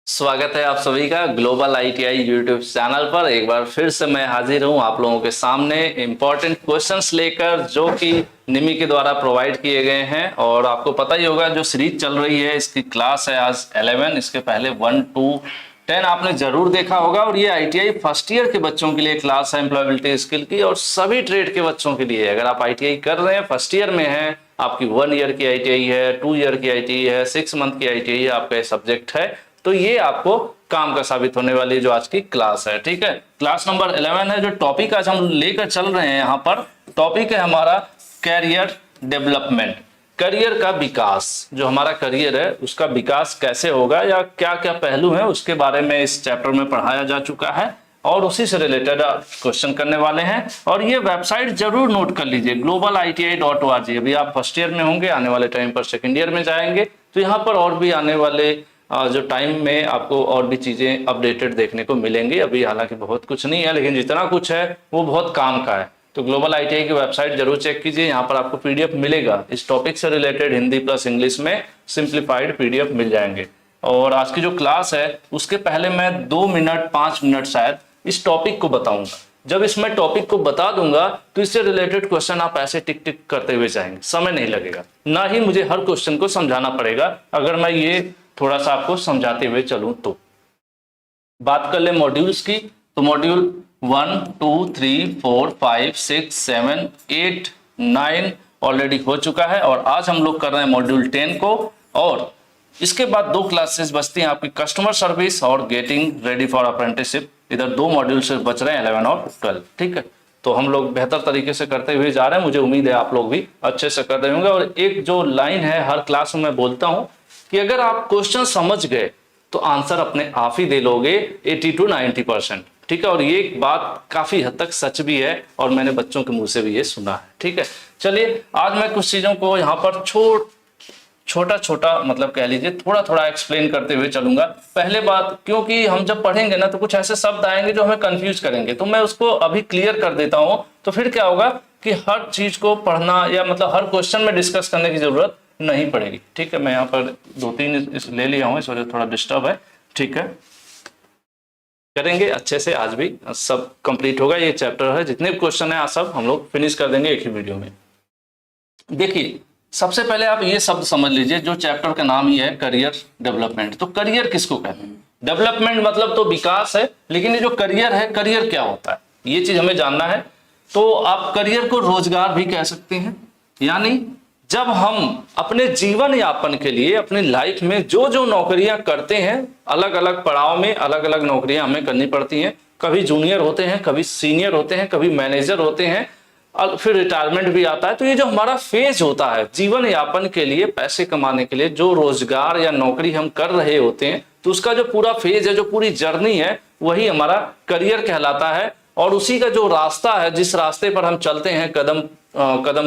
स्वागत है आप सभी का ग्लोबल आईटीआई यूट्यूब चैनल पर। एक बार फिर से मैं हाजिर हूं आप लोगों के सामने इंपॉर्टेंट क्वेश्चंस लेकर, जो कि निमी के द्वारा प्रोवाइड किए गए हैं। और आपको पता ही होगा जो सीरीज चल रही है, इसकी क्लास है आज 11, इसके पहले 1 to 10 आपने जरूर देखा होगा। और ये आईटीआई फर्स्ट ईयर के बच्चों के लिए क्लास है एम्प्लॉयबिलिटी स्किल की, और सभी ट्रेड के बच्चों के लिए। अगर आप आईटीआई कर रहे हैं, फर्स्ट ईयर में है, आपकी 1 ईयर की आईटीआई है, 2 ईयर की आईटीआई है, 6 मंथ की आईटीआई है, आपका सब्जेक्ट है, तो ये आपको काम का साबित होने वाली जो आज की क्लास है। ठीक है, क्लास नंबर 11 है। जो टॉपिक आज हम लेकर चल रहे हैं यहाँ पर, टॉपिक है हमारा कैरियर डेवलपमेंट, करियर का विकास। जो हमारा करियर है उसका विकास कैसे होगा या क्या क्या पहलू है, उसके बारे में इस चैप्टर में पढ़ाया जा चुका है और उसी से रिलेटेड क्वेश्चन करने वाले हैं। और ये वेबसाइट जरूर नोट कर लीजिए, globaliti.org। अभी आप फर्स्ट ईयर में होंगे, आने वाले टाइम पर सेकेंड ईयर में जाएंगे तो यहाँ पर और भी आने वाले जो टाइम में आपको और भी चीजें अपडेटेड देखने को मिलेंगी। अभी हालांकि बहुत कुछ नहीं है, लेकिन जितना कुछ है वो बहुत काम का है। तो ग्लोबल आईटीआई की वेबसाइट जरूर चेक कीजिए, यहाँ पर आपको पीडीएफ मिलेगा इस टॉपिक से रिलेटेड, हिंदी प्लस इंग्लिश में सिंप्लीफाइड पीडीएफ मिल जाएंगे। और आज की जो क्लास है उसके पहले मैं 2 मिनट 5 मिनट शायद इस टॉपिक को बताऊंगा। जब इसमें टॉपिक को बता दूंगा तो इससे रिलेटेड क्वेश्चन आप ऐसे टिक टिक करते हुए जाएंगे, समय नहीं लगेगा, ना ही मुझे हर क्वेश्चन को समझाना पड़ेगा। अगर मैं ये थोड़ा सा आपको समझाते हुए चलूं तो बात कर ले मॉड्यूल्स की, तो मॉड्यूल 1 2 3 4 5 6 7 8 9 ऑलरेडी हो चुका है। और आज हम लोग कर रहे हैं मॉड्यूल 10 को। और इसके बाद 2 क्लासेस बचती हैं आपकी, कस्टमर सर्विस और गेटिंग रेडी फॉर अप्रेंटिसशिप। इधर 2 मॉड्यूल से बच रहे हैं, 11 और 12। ठीक है, तो हम लोग बेहतर तरीके से करते हुए जा रहे हैं, मुझे उम्मीद है आप लोग भी अच्छे से कर रहे होंगे। और एक जो लाइन है हर क्लास में मैं बोलता हूं कि अगर आप क्वेश्चन समझ गए तो आंसर अपने आप ही दे लोगे 80 to 90%। ठीक है, और ये बात काफी हद तक सच भी है और मैंने बच्चों के मुंह से भी ये सुना है। ठीक है, चलिए आज मैं कुछ चीजों को यहाँ पर छोटा छोटा मतलब कह लीजिए थोड़ा थोड़ा एक्सप्लेन करते हुए चलूंगा। पहले बात, क्योंकि हम जब पढ़ेंगे ना तो कुछ ऐसे शब्द आएंगे जो हमें कंफ्यूज करेंगे, तो मैं उसको अभी क्लियर कर देता हूं। तो फिर क्या होगा कि हर चीज को पढ़ना या मतलब हर क्वेश्चन में डिस्कस करने की जरूरत नहीं पड़ेगी। ठीक है, मैं यहाँ पर 2-3 ले लिया हूँ, इस वजह थोड़ा डिस्टर्ब है। ठीक है, करेंगे अच्छे से, आज भी सब कंप्लीट होगा। ये चैप्टर है, जितने भी क्वेश्चन है आज सब हम लोग फिनिश कर देंगे एक ही वीडियो में। देखिए, सबसे पहले आप ये शब्द समझ लीजिए, जो चैप्टर का नाम ही है करियर डेवलपमेंट। तो करियर किसको कहते हैं? डेवलपमेंट मतलब तो विकास है, लेकिन ये जो करियर है, करियर क्या होता है ये चीज हमें जानना है। तो आप करियर को रोजगार भी कह सकते हैं, यानी जब हम अपने जीवन यापन के लिए अपनी लाइफ में जो जो नौकरियां करते हैं, अलग अलग पड़ाव में अलग अलग नौकरियां हमें करनी पड़ती हैं। कभी जूनियर होते हैं, कभी सीनियर होते हैं, कभी मैनेजर होते हैं, फिर रिटायरमेंट भी आता है। तो ये जो हमारा फेज होता है जीवन यापन के लिए, पैसे कमाने के लिए, जो रोजगार या नौकरी हम कर रहे होते हैं, तो उसका जो पूरा फेज है, जो पूरी जर्नी है, वही हमारा करियर कहलाता है। और उसी का जो रास्ता है, जिस रास्ते पर हम चलते हैं, कदम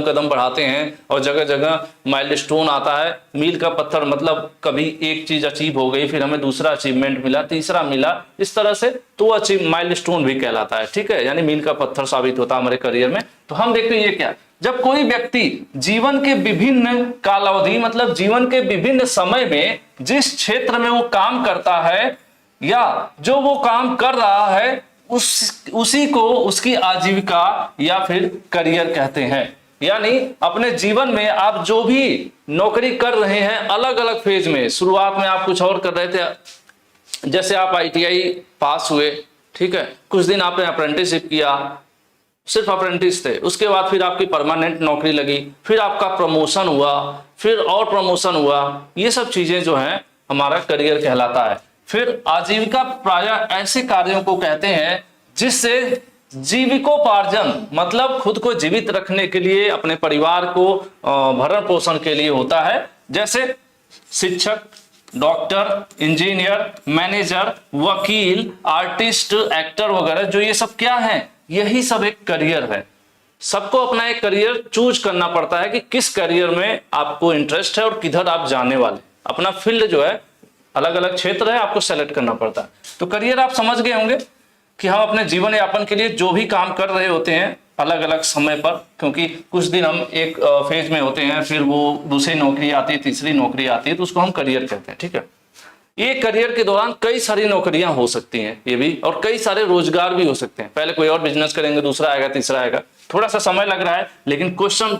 कदम बढ़ाते हैं, और जगह जगह माइलस्टोन आता है। मील का पत्थर मतलब कभी एक चीज अचीव हो गई, फिर हमें दूसरा अचीवमेंट मिला, तीसरा मिला, इस तरह से तो अचीव माइलस्टोन भी कहलाता है। ठीक है, यानी मील का पत्थर साबित होता है हमारे करियर में। तो हम देखते हैं ये क्या, जब कोई व्यक्ति जीवन के विभिन्न कालावधि मतलब जीवन के विभिन्न समय में जिस क्षेत्र में वो काम करता है या जो वो काम कर रहा है, उसी को उसकी आजीविका या फिर करियर कहते हैं। यानी अपने जीवन में आप जो भी नौकरी कर रहे हैं, अलग अलग फेज में, शुरुआत में आप कुछ और कर रहे थे, जैसे आप आईटीआई पास हुए, ठीक है, कुछ दिन आपने अप्रेंटिसशिप किया, सिर्फ अप्रेंटिस थे, उसके बाद फिर आपकी परमानेंट नौकरी लगी, फिर आपका प्रमोशन हुआ, फिर और प्रमोशन हुआ, ये सब चीजें जो हैं हमारा करियर कहलाता है। फिर आजीविका प्रायः ऐसे कार्यों को कहते हैं जिससे जीविकोपार्जन मतलब खुद को जीवित रखने के लिए, अपने परिवार को भरण पोषण के लिए होता है। जैसे शिक्षक, डॉक्टर, इंजीनियर, मैनेजर, वकील, आर्टिस्ट, एक्टर वगैरह, जो ये सब क्या है, यही सब एक करियर है। सबको अपना एक करियर चूज करना पड़ता है कि किस करियर में आपको इंटरेस्ट है और किधर आप जाने वाले, अपना फील्ड जो है, अलग अलग क्षेत्र है, आपको सेलेक्ट करना पड़ता है। तो करियर आप समझ गए होंगे कि हम अपने जीवन यापन के लिए जो भी काम कर रहे होते हैं अलग अलग समय पर, क्योंकि कुछ दिन हम एक फेज में होते हैं, फिर वो दूसरी नौकरी आती है, तीसरी नौकरी आती है, तो उसको हम करियर कहते हैं। ठीक है, एक करियर के दौरान कई सारी नौकरियां हो सकती हैं ये भी, और कई सारे रोजगार भी हो सकते हैं। पहले कोई और बिजनेस करेंगे, दूसरा आएगा, तीसरा आएगा। थोड़ा सा समय लग रहा है, लेकिन क्वेश्चन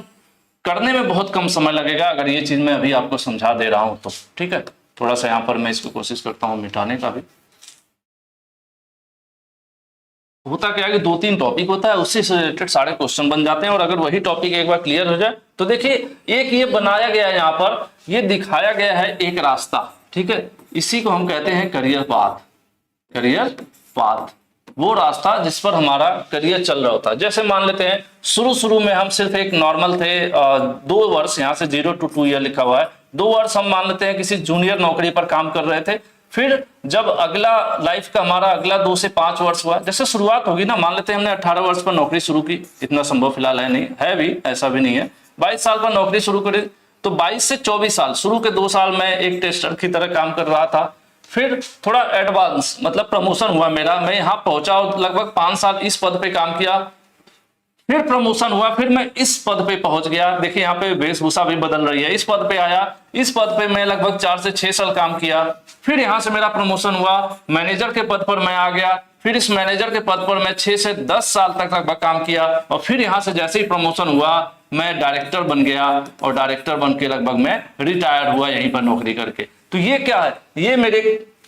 करने में बहुत कम समय लगेगा अगर ये चीज मैं अभी आपको समझा दे रहा हूं तो। ठीक है, थोड़ा सा यहां पर मैं इसको कोशिश करता हूं मिटाने का भी। होता क्या है कि 2-3 टॉपिक होता है, उससे रिलेटेड सारे क्वेश्चन बन जाते हैं, और अगर वही टॉपिक एक बार क्लियर हो जाए तो देखिए, एक ये बनाया गया है यहाँ पर, ये दिखाया गया है एक रास्ता। ठीक है, इसी को हम कहते हैं करियर पाथ। करियर पाथ वो रास्ता जिस पर हमारा करियर चल रहा होता है। जैसे मान लेते हैं शुरू में हम सिर्फ एक नॉर्मल थे, 2 वर्ष, यहाँ से 0 to 2 ईयर लिखा हुआ है, 2 वर्ष हम मान लेते हैं किसी जूनियर नौकरी पर काम कर रहे थे। फिर जब अगला लाइफ का हमारा अगला 2 से 5 वर्ष हुआ, जैसे शुरुआत होगी ना, मान लेते हैं हमने 18 वर्ष पर नौकरी शुरू की, इतना संभव फिलहाल है नहीं, है भी, ऐसा भी नहीं है, 22 साल पर नौकरी शुरू करी, तो 22 से 24 साल, शुरू के 2 साल में एक टेस्टर की तरह काम कर रहा था। फिर थोड़ा एडवांस मतलब प्रमोशन हुआ मेरा, मैं यहाँ पहुंचा और लगभग 5 साल इस पद पे काम किया, फिर प्रमोशन हुआ, फिर मैं इस पद पे पहुंच गया। देखिए यहाँ पे वेशभूषा भी बदल रही है, इस पद पे आया, इस पद पे मैं लगभग 4 से 6 साल काम किया, फिर यहाँ से मेरा प्रमोशन हुआ, मैनेजर के पद पर मैं आ गया, फिर इस मैनेजर के पद पर मैं 6 से 10 साल तक लगभग काम किया, और फिर यहाँ से जैसे ही प्रमोशन हुआ मैं डायरेक्टर बन गया, और डायरेक्टर बन के लगभग मैं रिटायर हुआ यहीं पर नौकरी करके। तो ये क्या है, ये मेरे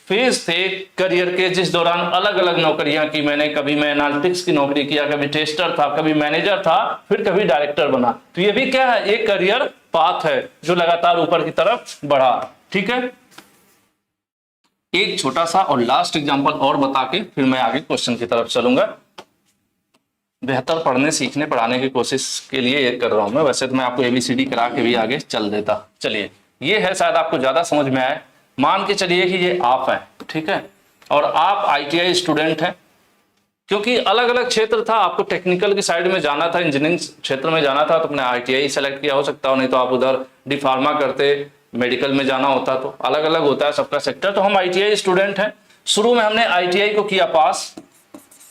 फेज थे करियर के, जिस दौरान अलग अलग नौकरियां की मैंने। कभी मैं एनालिटिक्स की नौकरी किया, कभी टेस्टर था, कभी मैनेजर था, फिर कभी डायरेक्टर बना। तो ये भी क्या है, एक करियर पाथ है जो लगातार ऊपर की तरफ बढ़ा। ठीक है, एक छोटा सा और लास्ट एग्जांपल और बता के फिर मैं आगे क्वेश्चन की तरफ चलूंगा। बेहतर पढ़ने सीखने पढ़ाने की कोशिश के लिए ये कर रहा हूं मैं, वैसे तो मैं आपको ABCD करा के भी आगे चल देता। चलिए, ये है, शायद आपको ज्यादा समझ में आए। मान के चलिए कि ये आप हैं, ठीक है, और आप ITI स्टूडेंट हैं, क्योंकि अलग अलग क्षेत्र था, आपको टेक्निकल की साइड में जाना था, इंजीनियरिंग क्षेत्र में जाना था, तो अपने ITI सेलेक्ट किया, हो सकता हो नहीं तो आप उधर डी फार्मा करते, मेडिकल में जाना होता, तो अलग अलग होता है सबका सेक्टर। तो हम ITI स्टूडेंट हैं। शुरू में हमने ITI को किया पास,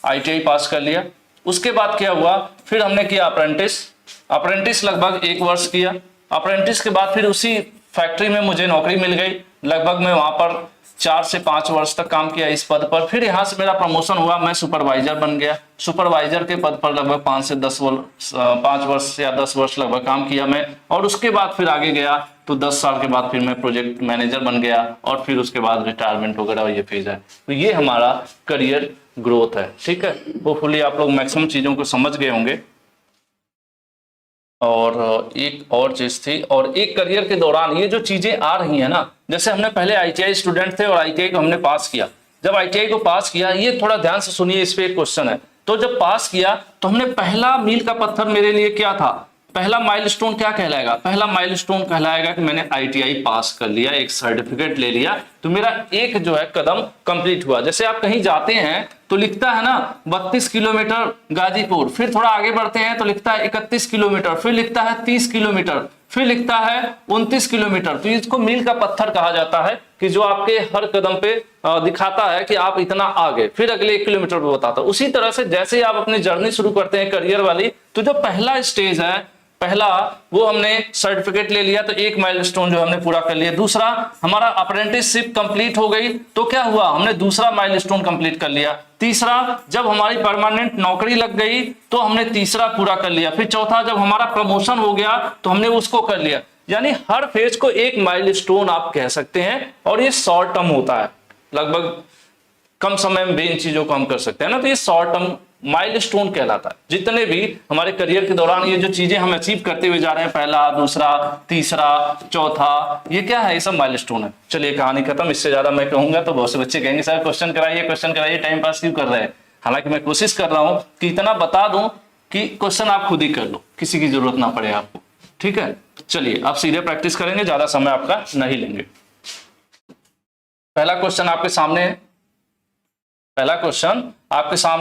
ITI पास कर लिया। उसके बाद क्या हुआ, फिर हमने किया अप्रेंटिस लगभग 1 वर्ष किया। अप्रेंटिस के बाद फिर उसी फैक्ट्री में मुझे नौकरी मिल गई, लगभग मैं वहां पर 4 से 5 वर्ष तक काम किया इस पद पर। फिर यहाँ से मेरा प्रमोशन हुआ, मैं सुपरवाइजर बन गया। सुपरवाइजर के पद पर लगभग 5 वर्ष या 10 वर्ष लगभग काम किया मैं, और उसके बाद फिर आगे गया तो 10 साल के बाद फिर मैं प्रोजेक्ट मैनेजर बन गया, और फिर उसके बाद रिटायरमेंट वगैरह ये फेज है। तो ये हमारा करियर ग्रोथ है। ठीक है, होपफुली आप लोग मैक्सिमम चीजों को समझ गए होंगे। और एक और चीज थी, और एक करियर के दौरान ये जो चीजें आ रही है ना, जैसे हमने पहले ITI स्टूडेंट थे और ITI को हमने पास किया। जब ITI को पास किया, ये थोड़ा ध्यान से सुनिए, इस पे एक क्वेश्चन है। तो जब पास किया तो हमने पहला मील का पत्थर मेरे लिए क्या था, पहला माइलस्टोन क्या कहलाएगा, पहला माइलस्टोन कहलाएगा कि मैंने ITI पास कर लिया, एक सर्टिफिकेट ले लिया, तो मेरा एक जो है कदम कंप्लीट हुआ। जैसे आप कहीं जाते हैं तो लिखता है ना 32 किलोमीटर गाजीपुर, फिर थोड़ा आगे बढ़ते हैं तो लिखता है 31 किलोमीटर, फिर लिखता है 30 किलोमीटर, फिर लिखता है 29 किलोमीटर। तो इसको मील का पत्थर कहा जाता है, कि जो आपके हर कदम पे दिखाता है कि आप इतना आगे, फिर अगले 1 किलोमीटर पे बताता है। उसी तरह से जैसे ही आप अपनी जर्नी शुरू करते हैं करियर वाली, तो जो पहला स्टेज है, पहला वो हमने सर्टिफिकेट ले लिया, तो एक माइलस्टोन जो हमने पूरा कर लिया। दूसरा, हमारा अप्रेंटिसशिप कंप्लीट हो गई, तो क्या हुआ, हमने दूसरा माइलस्टोन कंप्लीट कर लिया। तीसरा, जब हमारी परमानेंट नौकरी लग गई तो हमने तीसरा पूरा कर लिया। फिर चौथा, जब हमारा प्रमोशन हो गया तो हमने उसको कर लिया। यानी हर फेज को एक माइलस्टोन आप कह सकते हैं, और ये शॉर्ट टर्म होता है, लगभग कम समय में भी इन चीजों को हम कर सकते हैं ना, तो ये शॉर्ट टर्म माइलस्टोन कहलाता है। जितने भी हमारे करियर के दौरान ये जो चीजें हम अचीव करते हुए जा रहे हैं, पहला, दूसरा, तीसरा, चौथा, ये क्या है, ये सब माइलस्टोन है। चलिए, कहानी खत्म। इससे ज्यादा मैं कहूंगा तो बहुत से बच्चे कहेंगे सर क्वेश्चन कराइए, टाइम पास क्यों कर रहे हैं। हालांकि मैं कोशिश कर रहा हूं कि इतना बता दूं कि क्वेश्चन आप खुद ही कर लो, किसी की जरूरत ना पड़े आपको। ठीक है, चलिए आप सीधे प्रैक्टिस करेंगे, ज्यादा समय आपका नहीं लेंगे। पहला क्वेश्चन आपके सामने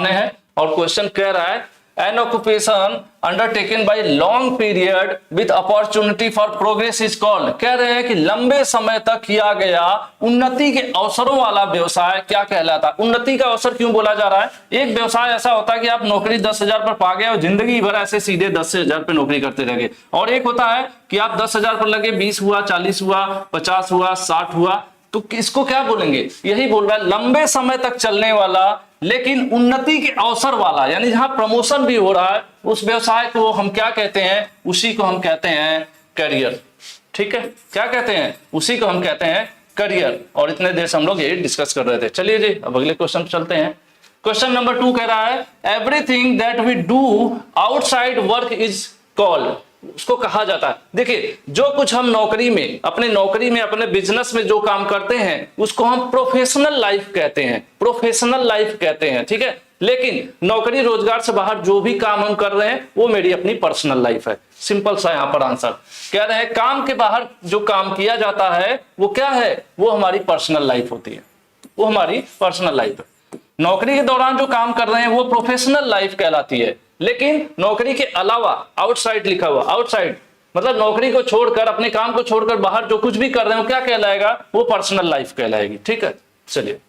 है, और क्वेश्चन कह रहा है, N occupation undertaken by long period with opportunity for progress is called. कह रहे हैं कि लंबे समय तक किया गया उन्नति के अवसरों वाला व्यवसाय क्या कहलाता है। उन्नति का अवसर क्यों बोला जा रहा है, एक व्यवसाय ऐसा होता है कि आप नौकरी 10,000 पर पा गए और जिंदगी भर ऐसे सीधे 10,000 पे नौकरी करते रह गए, और एक होता है कि आप 10,000 पर लगे, 20 हुआ, 40 हुआ, 50 हुआ, 60 हुआ, तो इसको क्या बोलेंगे, यही बोल रहा है लंबे समय तक चलने वाला लेकिन उन्नति के अवसर वाला, यानी जहां प्रमोशन भी हो रहा है उस व्यवसाय को हम क्या कहते हैं, उसी को हम कहते हैं करियर। ठीक है, क्या कहते हैं, उसी को हम कहते हैं करियर। और इतने देर से हम लोग ये डिस्कस कर रहे थे। चलिए जी अब अगले क्वेश्चन चलते हैं। क्वेश्चन नंबर 2 कह रहा है everything that we do outside work is called, उसको कहा जाता है। देखिए जो कुछ हम नौकरी में, अपने नौकरी में, अपने बिजनेस में जो काम करते हैं उसको हम प्रोफेशनल लाइफ कहते हैं, प्रोफेशनल लाइफ कहते हैं। ठीक है, लेकिन नौकरी रोजगार से बाहर जो भी काम हम कर रहे हैं वो मेरी अपनी पर्सनल लाइफ है। सिंपल सा यहां पर आंसर कह रहे हैं, काम के बाहर जो काम किया जाता है वो क्या है, वो हमारी पर्सनल लाइफ होती है, वो हमारी पर्सनल लाइफ है। नौकरी के दौरान जो काम कर रहे हैं वो प्रोफेशनल लाइफ कहलाती है, लेकिन नौकरी के अलावा आउटसाइड लिखा हुआ, आउटसाइड मतलब नौकरी को छोड़कर, अपने काम को छोड़कर बाहर जो कुछ भी कर रहे हैं वो क्या कहलाएगा, वो पर्सनल लाइफ कहलाएगी। ठीक है, चलिए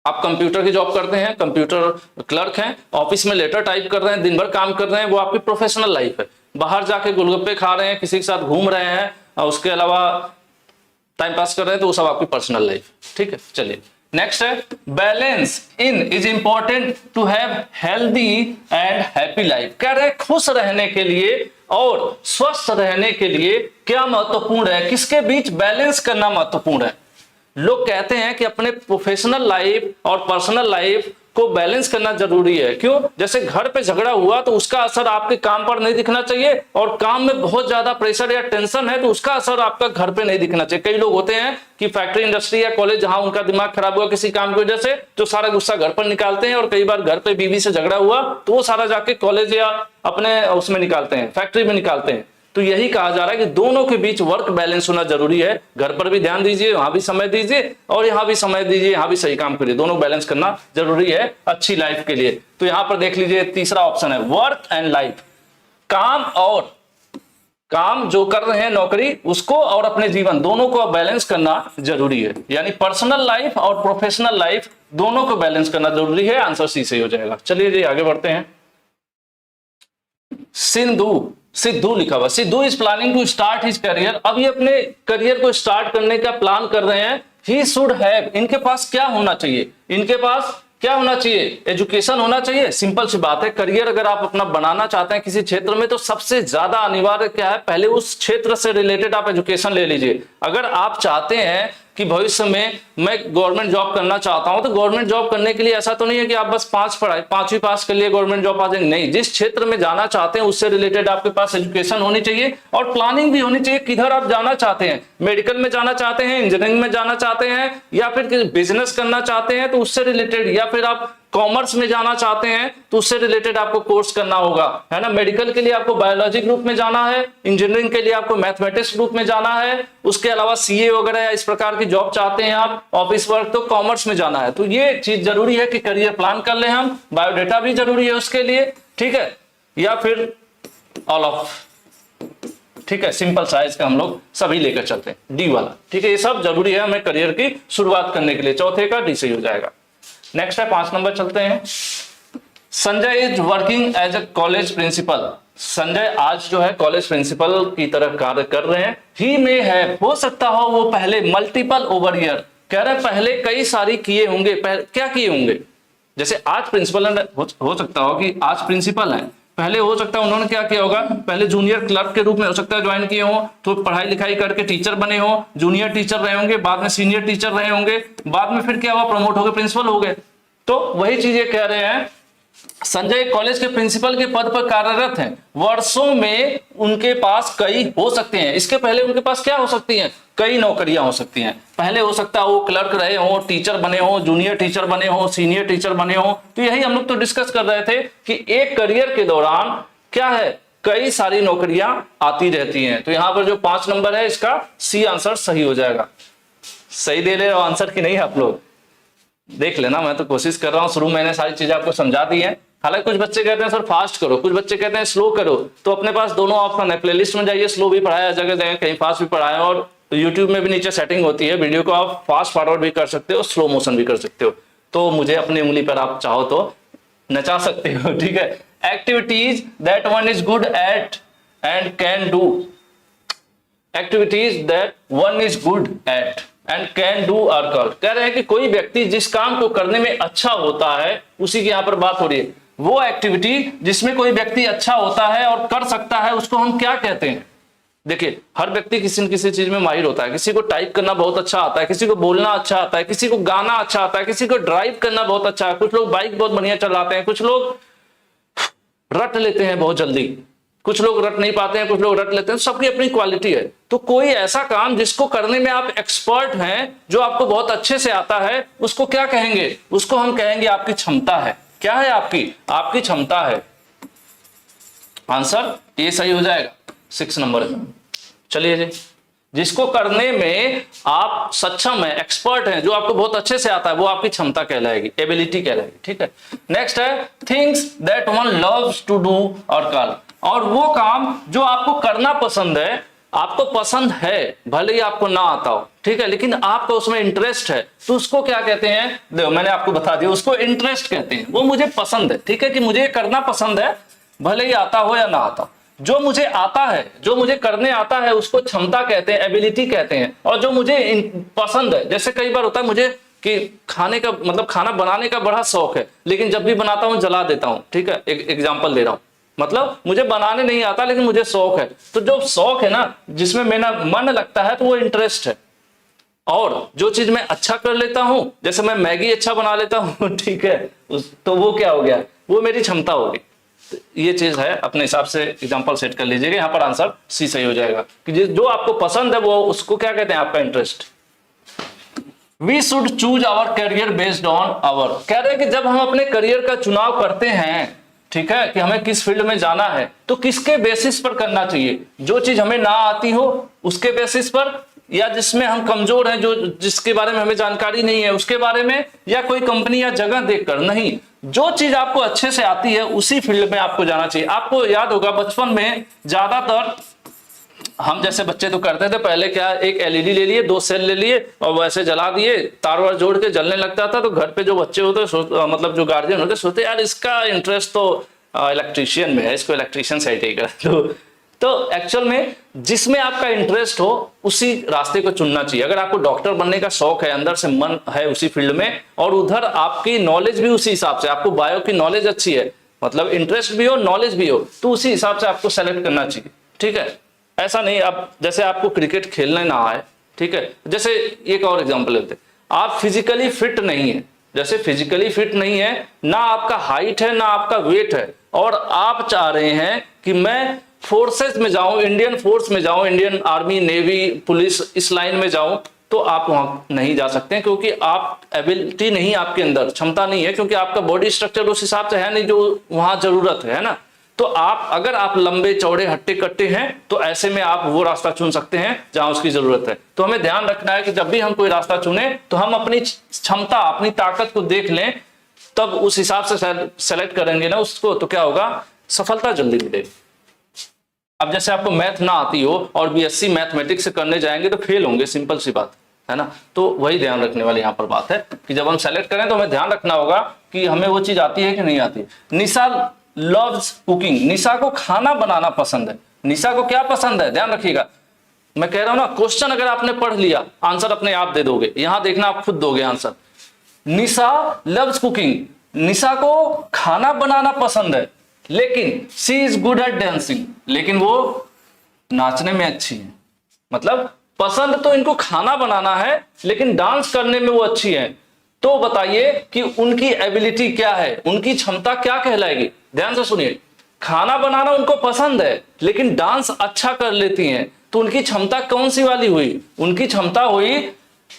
आप कंप्यूटर की जॉब करते हैं, कंप्यूटर क्लर्क हैं, ऑफिस में लेटर टाइप कर रहे हैं, दिन भर काम कर रहे हैं, वो आपकी प्रोफेशनल लाइफ है। बाहर जाके गोलगप्पे खा रहे हैं, किसी के साथ घूम रहे हैं और उसके अलावा टाइम पास कर रहे हैं, तो वो सब आपकी पर्सनल लाइफ। ठीक है, चलिए नेक्स्ट है balance in is important to have healthy and happy life. कह रहे हैं खुश रहने के लिए और स्वस्थ रहने के लिए क्या महत्वपूर्ण है, किसके बीच बैलेंस करना महत्वपूर्ण है। लोग कहते हैं कि अपने प्रोफेशनल लाइफ और पर्सनल लाइफ को बैलेंस करना जरूरी है। क्यों, जैसे घर पे झगड़ा हुआ तो उसका असर आपके काम पर नहीं दिखना चाहिए, और काम में बहुत ज्यादा प्रेशर या टेंशन है तो उसका असर आपका घर पे नहीं दिखना चाहिए। कई लोग होते हैं कि फैक्ट्री इंडस्ट्री या कॉलेज जहां उनका दिमाग खराब हुआ किसी काम की वजह से, तो सारा गुस्सा घर पर निकालते हैं, और कई बार घर पे बीवी से झगड़ा हुआ तो वो सारा जाके कॉलेज या अपने उसमें निकालते हैं, फैक्ट्री में निकालते हैं। तो यही कहा जा रहा है कि दोनों के बीच वर्क बैलेंस होना जरूरी है। घर पर भी ध्यान दीजिए, वहां भी समय दीजिए, और यहाँ भी समय दीजिए, यहाँ भी सही काम करिए। दोनों बैलेंस करना जरूरी है अच्छी लाइफ के लिए। तो यहाँ पर देख लीजिए तीसरा ऑप्शन है वर्क एंड लाइफ, काम और काम जो कर रहे हैं नौकरी उसको और अपने जीवन दोनों को बैलेंस करना जरूरी है। यानी पर्सनल लाइफ और प्रोफेशनल लाइफ दोनों को बैलेंस करना जरूरी है। आंसर सी सही हो जाएगा। चलिए जी आगे बढ़ते हैं। सिद्धू लिखा हुआ, Sidhu is planning to start his career. अब ये अपने करियर को स्टार्ट करने का प्लान कर रहे हैं। ही शुड हैव, इनके पास क्या होना चाहिए, इनके पास क्या होना चाहिए, एजुकेशन होना चाहिए। सिंपल सी बात है, करियर अगर आप अपना बनाना चाहते हैं किसी क्षेत्र में तो सबसे ज्यादा अनिवार्य क्या है, पहले उस क्षेत्र से रिलेटेड आप एजुकेशन ले लीजिए। अगर आप चाहते हैं कि भविष्य में मैं गवर्नमेंट जॉब करना चाहता हूं, तो गवर्नमेंट जॉब करने के लिए ऐसा तो नहीं है कि आप बस पांचवी पास कर लिए गवर्नमेंट जॉब आ जाएंगे, नहीं। जिस क्षेत्र में जाना चाहते हैं उससे रिलेटेड आपके पास एजुकेशन होनी चाहिए और प्लानिंग भी होनी चाहिए। किधर आप जाना चाहते हैं, मेडिकल में जाना चाहते हैं, इंजीनियरिंग में जाना चाहते हैं, या फिर बिजनेस करना चाहते हैं तो उससे रिलेटेड, या फिर आप कॉमर्स में जाना चाहते हैं तो उससे रिलेटेड आपको कोर्स करना होगा, है ना। मेडिकल के लिए आपको बायोलॉजी ग्रुप में जाना है, इंजीनियरिंग के लिए आपको मैथमेटिक्स ग्रुप में जाना है, उसके अलावा सीए वगैरह या इस प्रकार की जॉब चाहते हैं आप, ऑफिस वर्क, तो कॉमर्स में जाना है। तो ये चीज जरूरी है कि करियर प्लान कर ले हम। बायोडेटा भी जरूरी है उसके लिए, ठीक है, या फिर ऑल ऑफ, ठीक है, सिंपल साइज का हम लोग सभी लेकर चलते हैं, डी वाला, ठीक है। ये सब जरूरी है हमें करियर की शुरुआत करने के लिए। चौथे का डी सही हो जाएगा। नेक्स्ट है 5 नंबर, चलते हैं। Sanjay is working as a college principal. Sanjay आज जो है कॉलेज प्रिंसिपल की तरह कार्य कर रहे हैं। ही में है, हो सकता हो वो पहले मल्टीपल ओवर ईयर, कह रहे हैं पहले कई सारी किए होंगे। क्या किए होंगे, जैसे आज प्रिंसिपल हो सकता हो कि आज प्रिंसिपल है, पहले हो सकता है उन्होंने क्या किया होगा, पहले जूनियर क्लर्क के रूप में हो सकता है ज्वाइन किए हो, तो पढ़ाई लिखाई करके टीचर बने हो, जूनियर टीचर रहे होंगे, बाद में सीनियर टीचर रहे होंगे, बाद में फिर क्या हुआ, प्रमोट हो गए, प्रिंसिपल हो गए। तो वही चीज ये कह रहे हैं, संजय कॉलेज के प्रिंसिपल के पद पर कार्यरत हैं। वर्षों में उनके पास कई हो सकते हैं, इसके पहले उनके पास क्या हो सकती हैं, कई नौकरियां हो सकती हैं। पहले हो सकता है वो क्लर्क रहे हो, टीचर बने हो, जूनियर टीचर बने हो, सीनियर टीचर बने हो। तो यही हम लोग तो डिस्कस कर रहे थे कि एक करियर के दौरान क्या है, कई सारी नौकरियां आती रहती हैं। तो यहां पर जो 5 नंबर है इसका सी आंसर सही हो जाएगा। सही दे ले रहे हो आंसर की नहीं, आप लोग देख लेना, मैं तो कोशिश कर रहा हूं, शुरू में मैंने सारी चीजें आपको समझा दी है। हालांकि कुछ बच्चे कहते हैं सर फास्ट करो, कुछ बच्चे कहते हैं स्लो करो, तो अपने पास दोनों ऑप्शन है। प्लेलिस्ट में जाइए, स्लो भी पढ़ाया जगह जगह, कहीं फास्ट भी पढ़ाया, और यूट्यूब में भी नीचे सेटिंग होती है, वीडियो को आप फास्ट फॉरवर्ड भी कर सकते हो, स्लो मोशन भी कर सकते हो। तो मुझे अपनी उंगली पर आप चाहो तो नचा सकते हो, ठीक है। Activities that one is good at and can do, activities that one is good at, and can do और कर। कह रहे हैं कि कोई व्यक्ति जिस काम को करने में अच्छा होता है, उसी की यहां पर बात हो रही है, वो एक्टिविटी जिसमें कोई व्यक्ति अच्छा होता है और कर सकता है, उसको हम क्या कहते हैं। देखिए, हर व्यक्ति किसी न किसी चीज में माहिर होता है। किसी को टाइप करना बहुत अच्छा आता है, किसी को बोलना अच्छा आता है, किसी को गाना अच्छा आता है, किसी को ड्राइव करना बहुत अच्छा है, कुछ लोग बाइक बहुत बढ़िया चलाते हैं, कुछ लोग रट लेते हैं बहुत जल्दी, कुछ लोग रट नहीं पाते हैं, कुछ लोग रट लेते हैं। सबकी अपनी क्वालिटी है। तो कोई ऐसा काम जिसको करने में आप एक्सपर्ट हैं, जो आपको बहुत अच्छे से आता है, उसको क्या कहेंगे? उसको हम कहेंगे आपकी क्षमता है। क्या है? आपकी क्षमता है। आंसर ये सही हो जाएगा, 6 नंबर है। चलिए जी, जिसको करने में आप सक्षम है, एक्सपर्ट हैं, जो आपको बहुत अच्छे से आता है, वो आपकी क्षमता कहलाएगी, एबिलिटी कहलाएगी। ठीक है। नेक्स्ट है things that one loves to do और कर। और वो काम जो आपको करना पसंद है, आपको पसंद है, भले ही आपको ना आता हो, ठीक है, लेकिन आपको उसमें इंटरेस्ट है, तो उसको क्या कहते हैं? देखो, मैंने आपको बता दिया, उसको इंटरेस्ट कहते हैं। वो मुझे पसंद है, ठीक है, कि मुझे करना पसंद है, भले ही आता हो या ना आता। जो मुझे आता है, जो मुझे करने आता है, उसको क्षमता कहते हैं, एबिलिटी कहते हैं। और जो मुझे पसंद है, जैसे कई बार होता है मुझे कि खाने का मतलब खाना बनाने का बड़ा शौक है, लेकिन जब भी बनाता हूं जला देता हूं। ठीक है, एक एग्जांपल दे रहा हूं, मतलब मुझे बनाने नहीं आता लेकिन मुझे शौक है। तो जो शौक है ना, जिसमें मेरा मन लगता है, तो वो इंटरेस्ट है। और जो चीज मैं अच्छा कर लेता हूं, जैसे मैं मैगी अच्छा बना लेता हूं, ठीक है, तो वो क्या हो गया? वो मेरी क्षमता होगी। तो ये चीज है, अपने हिसाब से एग्जांपल सेट कर लीजिएगा। यहां पर आंसर सी सही हो जाएगा कि जो आपको पसंद है, वो उसको क्या कहते हैं? आपका interest. We should choose our career based on our. कह रहे हैं कि जब हम अपने करियर का चुनाव करते हैं, ठीक है, कि हमें किस फील्ड में जाना है, तो किसके बेसिस पर करना चाहिए? जो चीज हमें ना आती हो उसके बेसिस पर, या जिसमें हम कमजोर हैं, जो जिसके बारे में हमें जानकारी नहीं है उसके बारे में, या कोई कंपनी या जगह देखकर? नहीं, जो चीज आपको अच्छे से आती है उसी फील्ड में आपको जाना चाहिए। आपको याद होगा बचपन में ज्यादातर हम जैसे बच्चे तो करते थे, पहले क्या, एक एलईडी ले लिए, 2 सेल ले लिए और वैसे जला दिए, तार वार जोड़ के जलने लगता था। तो घर पे जो बच्चे होते, मतलब जो गार्जियन होते, सोचते यार इसका इंटरेस्ट तो इलेक्ट्रीशियन में है, इसको इलेक्ट्रीशियन से ही कर। तो एक्चुअल में जिसमें आपका इंटरेस्ट हो उसी रास्ते को चुनना चाहिए। अगर आपको डॉक्टर बनने का शौक है, अंदर से मन है उसी फील्ड में, और उधर आपकी नॉलेज भी उसी हिसाब से, आपको बायो की नॉलेज अच्छी है, मतलब इंटरेस्ट भी हो, नॉलेज भी हो, तो उसी हिसाब से आपको सेलेक्ट करना चाहिए। ठीक है, ऐसा नहीं अब जैसे आपको क्रिकेट खेलने ना आए, ठीक है, जैसे एक और एग्जांपल लेते, आप फिजिकली फिट नहीं है, जैसे फिजिकली फिट नहीं है, ना आपका हाइट है ना आपका वेट है, और आप चाह रहे हैं कि मैं फोर्सेस में जाऊं, इंडियन फोर्स में जाऊं, इंडियन आर्मी, नेवी, पुलिस, इस लाइन में जाऊं, तो आप वहां नहीं जा सकते, क्योंकि आप एबिलिटी नहीं, आपके अंदर क्षमता नहीं है, क्योंकि आपका बॉडी स्ट्रक्चर उस हिसाब से है नहीं जो वहां जरूरत है ना। तो आप, अगर आप लंबे चौड़े हट्टे कट्टे हैं, तो ऐसे में आप वो रास्ता चुन सकते हैं जहां उसकी जरूरत है। तो हमें ध्यान रखना है कि जब भी हम कोई रास्ता चुने, तो हम अपनी क्षमता, अपनी ताकत को देख लें, तब उस हिसाब से सेलेक्ट करेंगे ना उसको, तो क्या होगा? सफलता जल्दी मिलेगी। अब जैसे आपको मैथ ना आती हो और बीएससी मैथमेटिक्स से करने जाएंगे तो फेल होंगे, सिंपल सी बात है ना। तो वही ध्यान रखने वाली यहाँ पर बात है कि जब हम सेलेक्ट करें तो हमें ध्यान रखना होगा कि हमें वो चीज आती है कि नहीं आती। निशा लव्स कुकिंग। निशा को खाना बनाना पसंद है। निशा को क्या पसंद है? ध्यान रखिएगा, मैं कह रहा हूं ना, क्वेश्चन अगर आपने पढ़ लिया, आंसर अपने आप दे दोगे। यहां देखना, आप खुद दोगे आंसर। निशा लव्स कुकिंग, निशा को खाना बनाना पसंद है, लेकिन she is good at dancing, लेकिन वो नाचने में अच्छी है। मतलब पसंद तो इनको खाना बनाना है, लेकिन डांस करने में वो अच्छी है। तो बताइए कि उनकी एबिलिटी क्या है, उनकी क्षमता क्या कहलाएगी? ध्यान से सुनिए, खाना बनाना उनको पसंद है लेकिन डांस अच्छा कर लेती हैं, तो उनकी क्षमता कौन सी वाली हुई? उनकी क्षमता हुई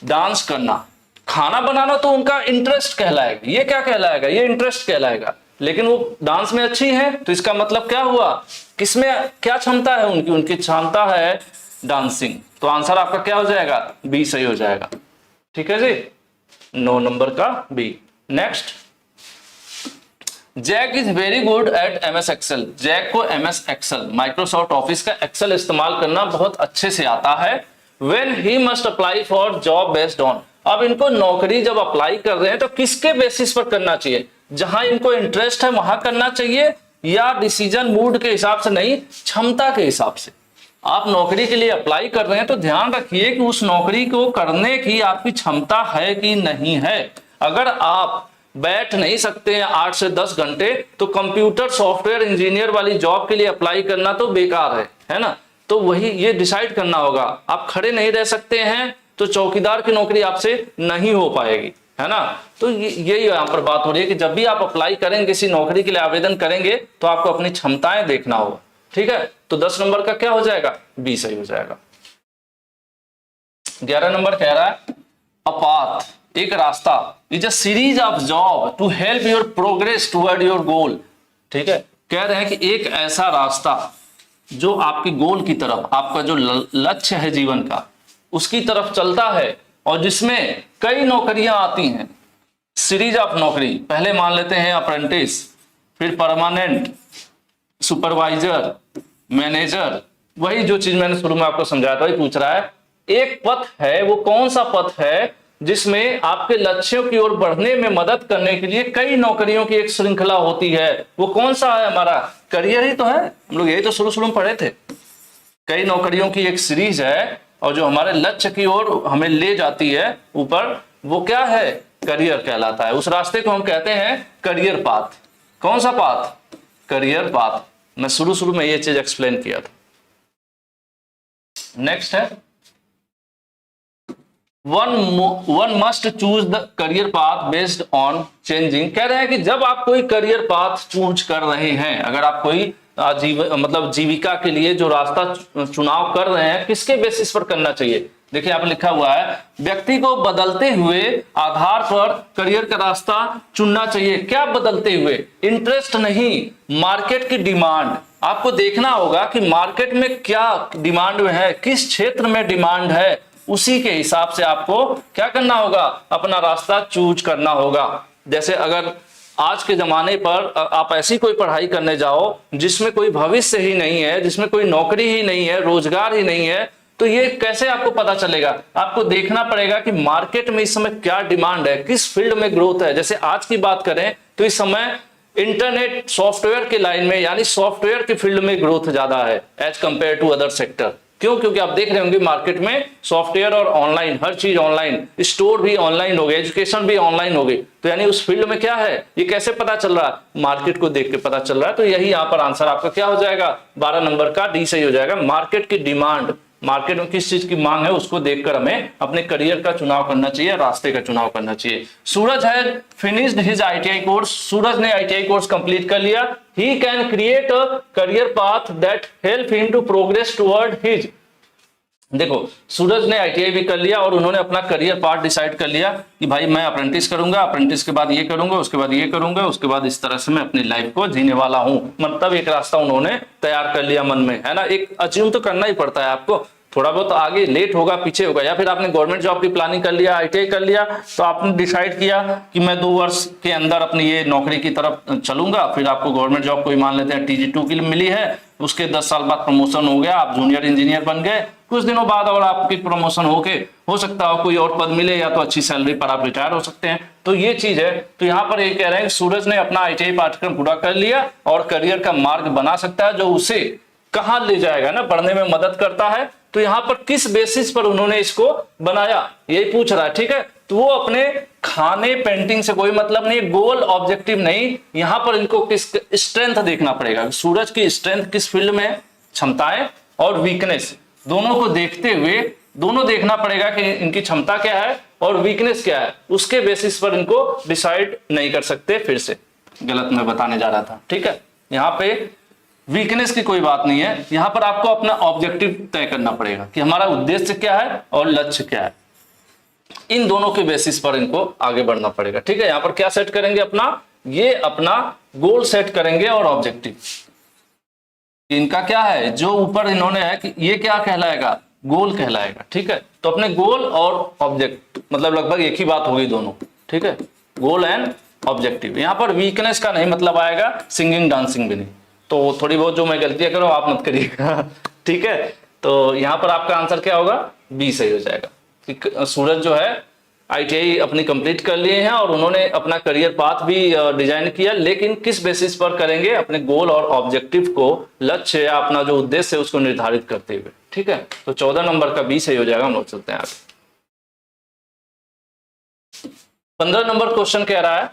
डांस करना। खाना बनाना तो उनका इंटरेस्ट कहलाएगा। ये क्या कहलाएगा? ये इंटरेस्ट कहलाएगा। लेकिन वो डांस में अच्छी है, तो इसका मतलब क्या हुआ? किसमें क्या क्षमता है उनकी? उनकी क्षमता है डांसिंग। तो आंसर आपका क्या हो जाएगा? बी सही हो जाएगा। ठीक है जी, 9 नंबर का B. Next, Jack is very good at MS Excel. Jack को एमएस एक्सेल, माइक्रोसॉफ्ट ऑफिस का एक्सेल इस्तेमाल करना बहुत अच्छे से आता है। When he must apply for job based on. अब इनको नौकरी जब अप्लाई कर रहे हैं तो किसके बेसिस पर करना चाहिए? जहां इनको इंटरेस्ट है वहां करना चाहिए, या डिसीजन मूड के हिसाब से नहीं, क्षमता के हिसाब से। आप नौकरी के लिए अप्लाई कर रहे हैं तो ध्यान रखिए कि उस नौकरी को करने की आपकी क्षमता है कि नहीं है। अगर आप बैठ नहीं सकते हैं 8 से 10 घंटे तो कंप्यूटर सॉफ्टवेयर इंजीनियर वाली जॉब के लिए अप्लाई करना तो बेकार है ना। तो वही ये डिसाइड करना होगा। आप खड़े नहीं रह सकते हैं तो चौकीदार की नौकरी आपसे नहीं हो पाएगी, है ना। तो यही यहाँ पर बात हो रही है कि जब भी आप अप्लाई करेंगे, किसी नौकरी के लिए आवेदन करेंगे, तो आपको अपनी क्षमताएं देखना होगा, ठीक है। तो 10 नंबर का क्या हो जाएगा, बी सही हो जाएगा। 11 नंबर कह रहा है अ पाथ, एक रास्ता, is a series of job to help your progress toward your goal. ठीक है, कह रहे हैं कि एक ऐसा रास्ता जो आपके गोल की तरफ, आपका जो लक्ष्य है जीवन का, उसकी तरफ चलता है और जिसमें कई नौकरियां आती हैं। सीरीज ऑफ नौकरी, पहले मान लेते हैं अप्रेंटिस, फिर परमानेंट, सुपरवाइजर, मैनेजर, वही जो चीज मैंने शुरू में आपको समझाया था वही पूछ रहा है। एक पथ है, वो कौन सा पथ है जिसमें आपके लक्ष्यों की ओर बढ़ने में मदद करने के लिए कई नौकरियों की एक श्रृंखला होती है। वो कौन सा है, हमारा करियर ही तो है। हम लोग यही तो शुरू में पढ़े थे, कई नौकरियों की एक सीरीज है और जो हमारे लक्ष्य की ओर हमें ले जाती है ऊपर, वो क्या है, करियर कहलाता है। उस रास्ते को हम कहते हैं करियर पाथ। कौन सा पाथ, करियर पाथ। मैं शुरू में ये चीज एक्सप्लेन किया था। नेक्स्ट है one must choose the career path based on changing. कह रहे हैं कि जब आप कोई करियर पाथ चूज कर रहे हैं, अगर आप कोई मतलब जीविका के लिए जो रास्ता चुनाव कर रहे हैं, किसके बेसिस पर करना चाहिए। देखिए यहाँ पे लिखा हुआ है, व्यक्ति को बदलते हुए आधार पर करियर का रास्ता चुनना चाहिए। क्या बदलते हुए, इंटरेस्ट नहीं, मार्केट की डिमांड। आपको देखना होगा कि मार्केट में क्या डिमांड में है, किस क्षेत्र में डिमांड है, उसी के हिसाब से आपको क्या करना होगा, अपना रास्ता चूज करना होगा। जैसे अगर आज के जमाने पर आप ऐसी कोई पढ़ाई करने जाओ जिसमें कोई भविष्य ही नहीं है, जिसमें कोई नौकरी ही नहीं है, रोजगार ही नहीं है, तो ये कैसे आपको पता चलेगा। आपको देखना पड़ेगा कि मार्केट में इस समय क्या डिमांड है, किस फील्ड में ग्रोथ है। जैसे आज की बात करें तो इस समय इंटरनेट सॉफ्टवेयर के लाइन में, यानी सॉफ्टवेयर के फील्ड में ग्रोथ ज्यादा है as compare to other sector. क्यों, क्योंकि आप देख रहे होंगे मार्केट में सॉफ्टवेयर और ऑनलाइन, हर चीज ऑनलाइन, स्टोर भी ऑनलाइन हो गए, एजुकेशन भी ऑनलाइन हो गई। तो यानी उस फील्ड में क्या है, ये कैसे पता चल रहा है, मार्केट को देख के पता चल रहा है। तो यही यहाँ पर आंसर आपका क्या हो जाएगा, 12 नंबर का डी सही हो जाएगा। मार्केट की डिमांड, मार्केट में किस चीज की मांग है, उसको देखकर हमें अपने करियर का चुनाव करना चाहिए, रास्ते का चुनाव करना चाहिए। Suraj has finished his ITI course, Suraj ने आईटीआई कोर्स कंप्लीट कर लिया। He can create a career path that help him to progress toward his. देखो, सूरज ने आईटीआई भी कर लिया और उन्होंने अपना करियर पाथ डिसाइड कर लिया कि भाई मैं अप्रेंटिस करूंगा, अप्रेंटिस के बाद ये करूंगा, उसके बाद ये करूंगा, उसके बाद इस तरह से मैं अपनी लाइफ को जीने वाला हूं। मतलब एक रास्ता उन्होंने तैयार कर लिया मन में, है ना। एक अचीव तो करना ही पड़ता है आपको, थोड़ा बहुत आगे लेट होगा, पीछे होगा, या फिर आपने गवर्नमेंट जॉब की प्लानिंग कर लिया, आईटीआई कर लिया, तो आपने डिसाइड किया कि मैं 2 वर्ष के अंदर अपनी ये नौकरी की तरफ चलूंगा। फिर आपको गवर्नमेंट जॉब कोई मान लेते हैं TG2 के लिए मिली है, उसके 10 साल बाद प्रमोशन हो गया, आप जूनियर इंजीनियर बन गए। कुछ दिनों बाद और आपकी प्रमोशन होके हो सकता हो कोई और पद मिले, या तो अच्छी सैलरी पर आप रिटायर हो सकते हैं। तो ये चीज है। तो यहाँ पर ये कह रहे हैं सूरज ने अपना आईटीआई पाठ्यक्रम पूरा कर लिया और करियर का मार्ग बना सकता है जो उसे कहाँ ले जाएगा ना, बढ़ने में मदद करता है। तो यहाँ पर किस बेसिस पर उन्होंने इसको बनाया, यही पूछ रहा है, ठीक है। तो वो अपने खाने पेंटिंग से कोई मतलब नहीं, गोल ऑब्जेक्टिव नहीं, यहाँ पर इनको किस स्ट्रेंथ देखना पड़ेगा, सूरज की स्ट्रेंथ किस फील्ड में, क्षमताएं और वीकनेस दोनों को देखते हुए, दोनों देखना पड़ेगा कि इनकी क्षमता क्या है और वीकनेस क्या है। उसके बेसिस पर इनको डिसाइड नहीं कर सकते। फिर से गलत मैं बताने जा रहा था, ठीक है। यहाँ पे वीकनेस की कोई बात नहीं है, यहां पर आपको अपना ऑब्जेक्टिव तय करना पड़ेगा कि हमारा उद्देश्य क्या है और लक्ष्य क्या है। इन दोनों के बेसिस पर इनको आगे बढ़ना पड़ेगा, ठीक है। यहां पर क्या सेट करेंगे, अपना ये अपना गोल सेट करेंगे और ऑब्जेक्टिव इनका क्या है, जो ऊपर इन्होंने है कि ये क्या कहलाएगा, गोल कहलाएगा, ठीक है। तो अपने गोल और ऑब्जेक्ट मतलब लगभग एक ही बात होगी दोनों, ठीक है, गोल एंड ऑब्जेक्टिव। यहां पर वीकनेस का नहीं मतलब आएगा सिंगिंग डांसिंग भी नहीं। तो थोड़ी बहुत जो मैं गलतियां करूं आप मत करिएगा, ठीक है। तो यहां पर आपका आंसर क्या होगा, बी सही हो जाएगा। सूरज जो है आईटीआई अपनी कंप्लीट कर लिए हैं और उन्होंने अपना करियर पाथ भी डिजाइन किया, लेकिन किस बेसिस पर करेंगे? अपने गोल और ऑब्जेक्टिव को, लक्ष्य या अपना जो उद्देश्य है उसको निर्धारित करते हुए। ठीक है, तो 14 नंबर का बी सही हो जाएगा। हम लोग चलते हैं आगे। 15 नंबर क्वेश्चन कह रहा है,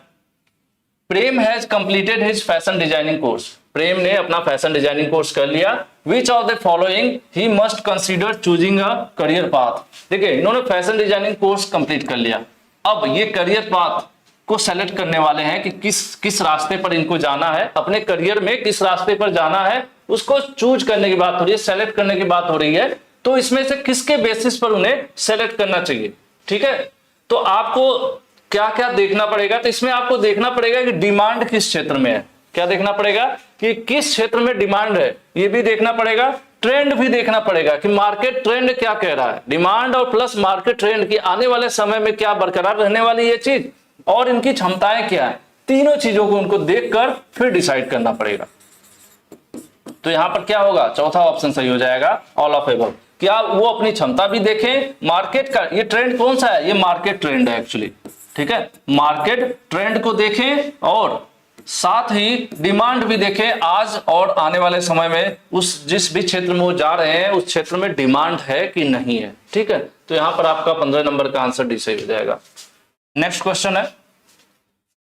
Prem has completed his fashion designing course. Prem ने अपना फैशन डिजाइनिंग कोर्स कर लिया। Which of the following he must consider choosing a career path. देखिए, इन्होंने फैशन डिजाइनिंग कोर्स कंप्लीट कर लिया। अब ये करियर पाथ को सेलेक्ट करने वाले हैं कि किस रास्ते पर इनको जाना है, अपने करियर में किस रास्ते पर जाना है, उसको चूज करने की बात हो रही है, सेलेक्ट करने की बात हो रही है। तो इसमें से किसके बेसिस पर उन्हें सेलेक्ट करना चाहिए? ठीक है, तो आपको क्या क्या देखना पड़ेगा? तो इसमें आपको देखना पड़ेगा कि डिमांड किस क्षेत्र में है। क्या देखना पड़ेगा? कि किस क्षेत्र में डिमांड है, ये भी देखना पड़ेगा। ट्रेंड भी देखना पड़ेगा कि मार्केट ट्रेंड क्या कह रहा है। डिमांड और प्लस मार्केट ट्रेंड की आने वाले समय में क्या बरकरार रहने वाली ये चीज, और इनकी क्षमताएं क्या है, तीनों चीजों को उनको देखकर फिर डिसाइड करना पड़ेगा। तो यहां पर क्या होगा? चौथा ऑप्शन सही हो जाएगा, ऑल ऑफ एबव। क्या वो अपनी क्षमता भी देखें, मार्केट का ये ट्रेंड कौन सा है, ये मार्केट ट्रेंड है एक्चुअली। ठीक है, मार्केट ट्रेंड को देखें और साथ ही डिमांड भी देखें, आज और आने वाले समय में उस जिस भी क्षेत्र में वो जा रहे हैं उस क्षेत्र में डिमांड है कि नहीं है। ठीक है, तो यहां पर आपका 15 नंबर का आंसर डी सही हो जाएगा। नेक्स्ट क्वेश्चन है,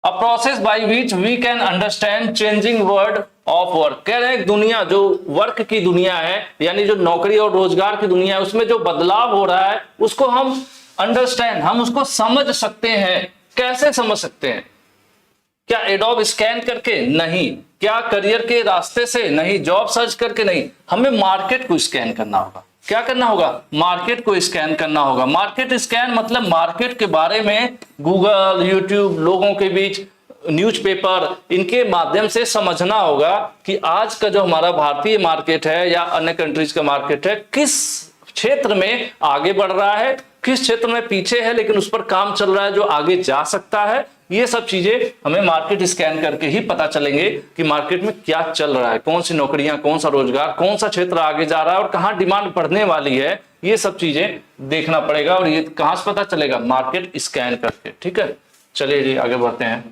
a process by which we can understand changing word of work. कह रहे हैं दुनिया, जो वर्क की दुनिया है, यानी जो नौकरी और रोजगार की दुनिया है, उसमें जो बदलाव हो रहा है उसको हम अंडरस्टैंड, हम उसको समझ सकते हैं। कैसे समझ सकते हैं? क्या एडोब स्कैन करके? नहीं। क्या करियर के रास्ते से? नहीं। जॉब सर्च करके? नहीं। हमें मार्केट को स्कैन करना होगा। क्या करना होगा? मार्केट को स्कैन करना होगा। मार्केट स्कैन मतलब मार्केट के बारे में गूगल, यूट्यूब, लोगों के बीच न्यूज़पेपर, इनके माध्यम से समझना होगा कि आज का जो हमारा भारतीय मार्केट है या अन्य कंट्रीज का मार्केट है, किस क्षेत्र में आगे बढ़ रहा है, किस क्षेत्र में पीछे है लेकिन उस पर काम चल रहा है जो आगे जा सकता है। ये सब चीजें हमें मार्केट स्कैन करके ही पता चलेंगे कि मार्केट में क्या चल रहा है, कौन सी नौकरियां, कौन सा रोजगार, कौन सा क्षेत्र आगे जा रहा है और कहां डिमांड बढ़ने वाली है। ये सब चीजें देखना पड़ेगा और ये कहां से पता चलेगा? मार्केट स्कैन करके। ठीक है, चलिए जी आगे बढ़ते हैं।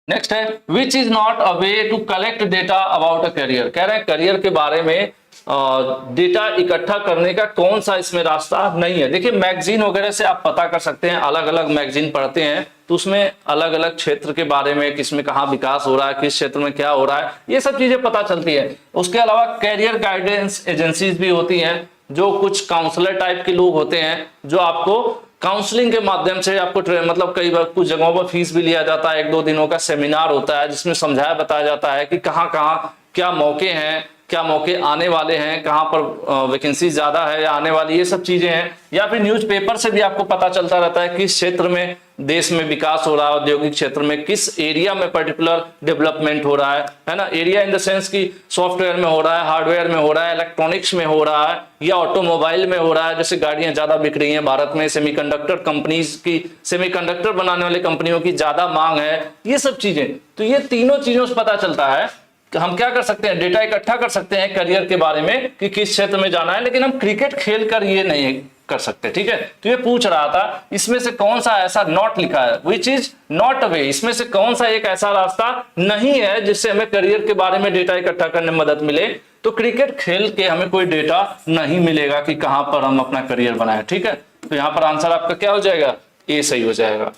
नेक्स्ट है, which is not a way to collect data about a career. कह रहे हैं करियर के बारे में डेटा इकट्ठा करने का कौन सा इसमें रास्ता नहीं है। देखिए, मैगजीन वगैरह से आप पता कर सकते हैं, अलग अलग मैगजीन पढ़ते हैं तो उसमें अलग अलग क्षेत्र के बारे में, किसमें कहाँ विकास हो रहा है, किस क्षेत्र में क्या हो रहा है, ये सब चीजें पता चलती है। उसके अलावा कैरियर गाइडेंस एजेंसीज भी होती हैं, जो कुछ काउंसलर टाइप के लोग होते हैं जो आपको काउंसलिंग के माध्यम से आपको मतलब कई बार कुछ जगहों पर फीस भी लिया जाता है, 1-2 दिनों का सेमिनार होता है जिसमें समझाया बताया जाता है कि कहाँ कहाँ क्या मौके हैं, क्या मौके आने वाले हैं, कहाँ पर वैकेंसी ज्यादा है या आने वाली, ये सब चीजें हैं। या फिर न्यूज़पेपर से भी आपको पता चलता रहता है किस क्षेत्र में देश में विकास हो रहा है, औद्योगिक क्षेत्र में किस एरिया में पर्टिकुलर डेवलपमेंट हो रहा है ना। एरिया इन द सेंस कि सॉफ्टवेयर में हो रहा है, हार्डवेयर में हो रहा है, इलेक्ट्रॉनिक्स में हो रहा है या ऑटोमोबाइल में हो रहा है। जैसे गाड़ियां ज्यादा बिक रही हैं भारत में, सेमीकंडक्टर कंपनीज की, सेमीकंडक्टर बनाने वाली कंपनियों की ज्यादा मांग है, ये सब चीजें। तो ये तीनों चीजों से पता चलता है कि हम क्या कर सकते हैं, डेटा इकट्ठा कर सकते हैं करियर के बारे में कि किस क्षेत्र में जाना है, लेकिन हम क्रिकेट खेल कर ये नहीं कर सकते। ठीक है, तो ये पूछ रहा था इसमें से कौन सा ऐसा नॉट लिखा है, विच इज नॉट अ वे, इसमें से कौन सा एक ऐसा रास्ता नहीं है जिससे हमें करियर के बारे में डेटा इकट्ठा करने में मदद मिले। तो क्रिकेट खेल के हमें कोई डेटा नहीं मिलेगा कि कहां पर हम अपना करियर बनाए। ठीक है, तो यहां पर आंसर आपका क्या हो जाएगा? ए सही हो जाएगा।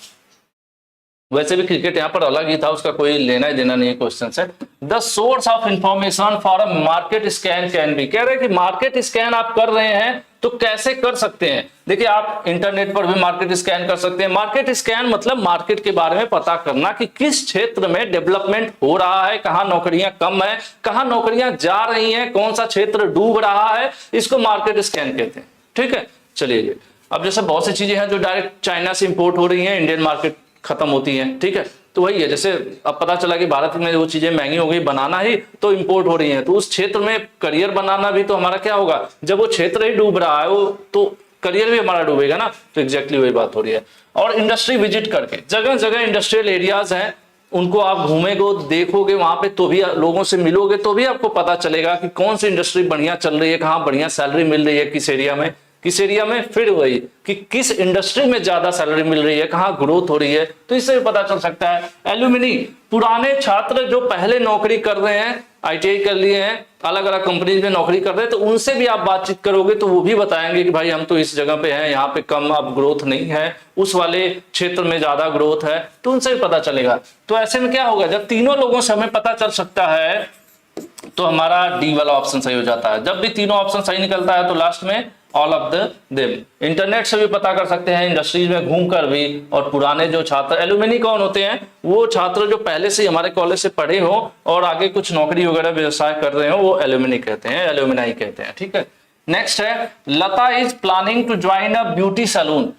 वैसे भी क्रिकेट यहाँ पर अलग ही था, उसका कोई लेना ही देना नहीं है क्वेश्चन से। The source of information for a market scan can be. कह रहे हैं कि मार्केट स्कैन आप कर रहे हैं तो कैसे कर सकते हैं। देखिए, आप इंटरनेट पर भी मार्केट स्कैन कर सकते हैं। मार्केट स्कैन मतलब मार्केट के बारे में पता करना कि किस क्षेत्र में डेवलपमेंट हो रहा है, कहाँ नौकरियां कम है, कहाँ नौकरियां जा रही हैं, कौन सा क्षेत्र डूब रहा है, इसको मार्केट स्कैन कहते हैं। ठीक है, चलिए अब जैसे बहुत सी चीजें हैं जो डायरेक्ट चाइना से इंपोर्ट हो रही हैं, इंडियन मार्केट खत्म होती हैं। ठीक है, तो वही है, जैसे अब पता चला कि भारत में वो चीजें महंगी हो गई बनाना ही, तो इंपोर्ट हो रही हैं, तो उस क्षेत्र में करियर बनाना भी तो हमारा क्या होगा, जब वो क्षेत्र ही डूब रहा है वो तो करियर भी हमारा डूबेगा ना। तो एग्जैक्टली वही बात हो रही है। और इंडस्ट्री विजिट करके, जगह जगह इंडस्ट्रियल एरियाज हैं, उनको आप घूमेंगे, देखोगे वहां पे, तो भी लोगों से मिलोगे तो भी आपको पता चलेगा कि कौन सी इंडस्ट्री बढ़िया चल रही है, कहाँ बढ़िया सैलरी मिल रही है, किस एरिया में। किस एरिया में, फिर वही कि किस इंडस्ट्री में ज्यादा सैलरी मिल रही है, कहाँ ग्रोथ हो रही है, तो इससे भी पता चल सकता है। एल्यूमिनी, पुराने छात्र जो पहले नौकरी कर रहे हैं, आईटीआई कर लिए हैं, अलग अलग कंपनीज में नौकरी कर रहे हैं, तो उनसे भी आप बातचीत करोगे तो वो भी बताएंगे कि भाई हम तो इस जगह पे हैं, यहाँ पे कम अब ग्रोथ नहीं है, उस वाले क्षेत्र में ज्यादा ग्रोथ है, तो उनसे भी पता चलेगा। तो ऐसे में क्या होगा, जब तीनों लोगों से हमें पता चल सकता है तो हमारा डी वाला ऑप्शन सही हो जाता है। जब भी तीनों ऑप्शन सही निकलता है तो लास्ट में ऑल ऑफ देम। इंटरनेट से भी पता कर सकते हैं, इंडस्ट्रीज में घूमकर भी। और पुराने जो छात्र, एल्यूमिनी कौन होते हैं, वो छात्र जो पहले से हमारे कॉलेज से पढ़े हो और आगे कुछ नौकरी वगैरह व्यवसाय कर रहे हो, वो एल्यूमिनी कहते हैं, एल्यूमिनाई कहते हैं। ठीक है, नेक्स्ट है Lata is planning to join a beauty salon.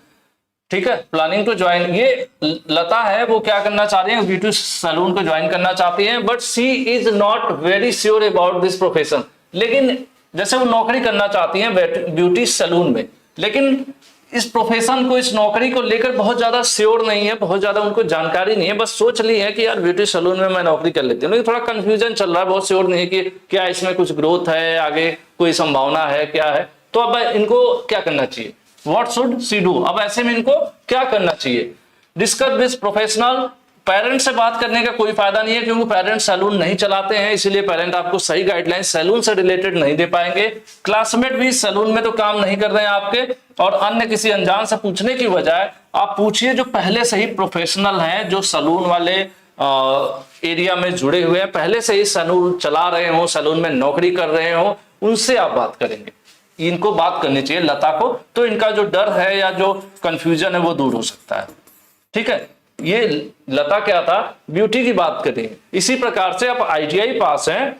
ठीक है, प्लानिंग टू ज्वाइन, ये लता है वो क्या करना चाह रही है, ब्यूटी सैलून को ज्वाइन करना चाहती है, but she is not very sure about this profession. लेकिन जैसे वो नौकरी करना चाहती हैं ब्यूटी सैलून में, लेकिन इस प्रोफेशन को, इस नौकरी को लेकर बहुत ज्यादा श्योर नहीं है, बहुत ज्यादा उनको जानकारी नहीं है, बस सोच ली है कि यार ब्यूटी सैलून में मैं नौकरी कर लेती हूँ, लेकिन थोड़ा कंफ्यूजन चल रहा है, बहुत श्योर नहीं है कि क्या इसमें कुछ ग्रोथ है, आगे कोई संभावना है, क्या है। तो अब इनको क्या करना चाहिए, व्हाट शुड सी डू, अब ऐसे में इनको क्या करना चाहिए, डिस्कस विद प्रोफेशनल। पेरेंट्स से बात करने का कोई फायदा नहीं है, क्योंकि पेरेंट्स सैलून नहीं चलाते हैं, इसलिए पेरेंट आपको सही गाइडलाइन सैलून से रिलेटेड नहीं दे पाएंगे। क्लासमेट भी सैलून में तो काम नहीं कर रहे हैं आपके, और अन्य किसी अनजान से पूछने की बजाय आप पूछिए जो पहले से ही प्रोफेशनल हैं, जो सैलून वाले एरिया में जुड़े हुए हैं, पहले से ही सैलून चला रहे हो, सैलून में नौकरी कर रहे हो, उनसे आप बात करेंगे। इनको बात करनी चाहिए लता को, तो इनका जो डर है या जो कंफ्यूजन है वो दूर हो सकता है। ठीक है, ये लता क्या था, ब्यूटी की बात करें। इसी प्रकार से आप आईटीआई पास हैं,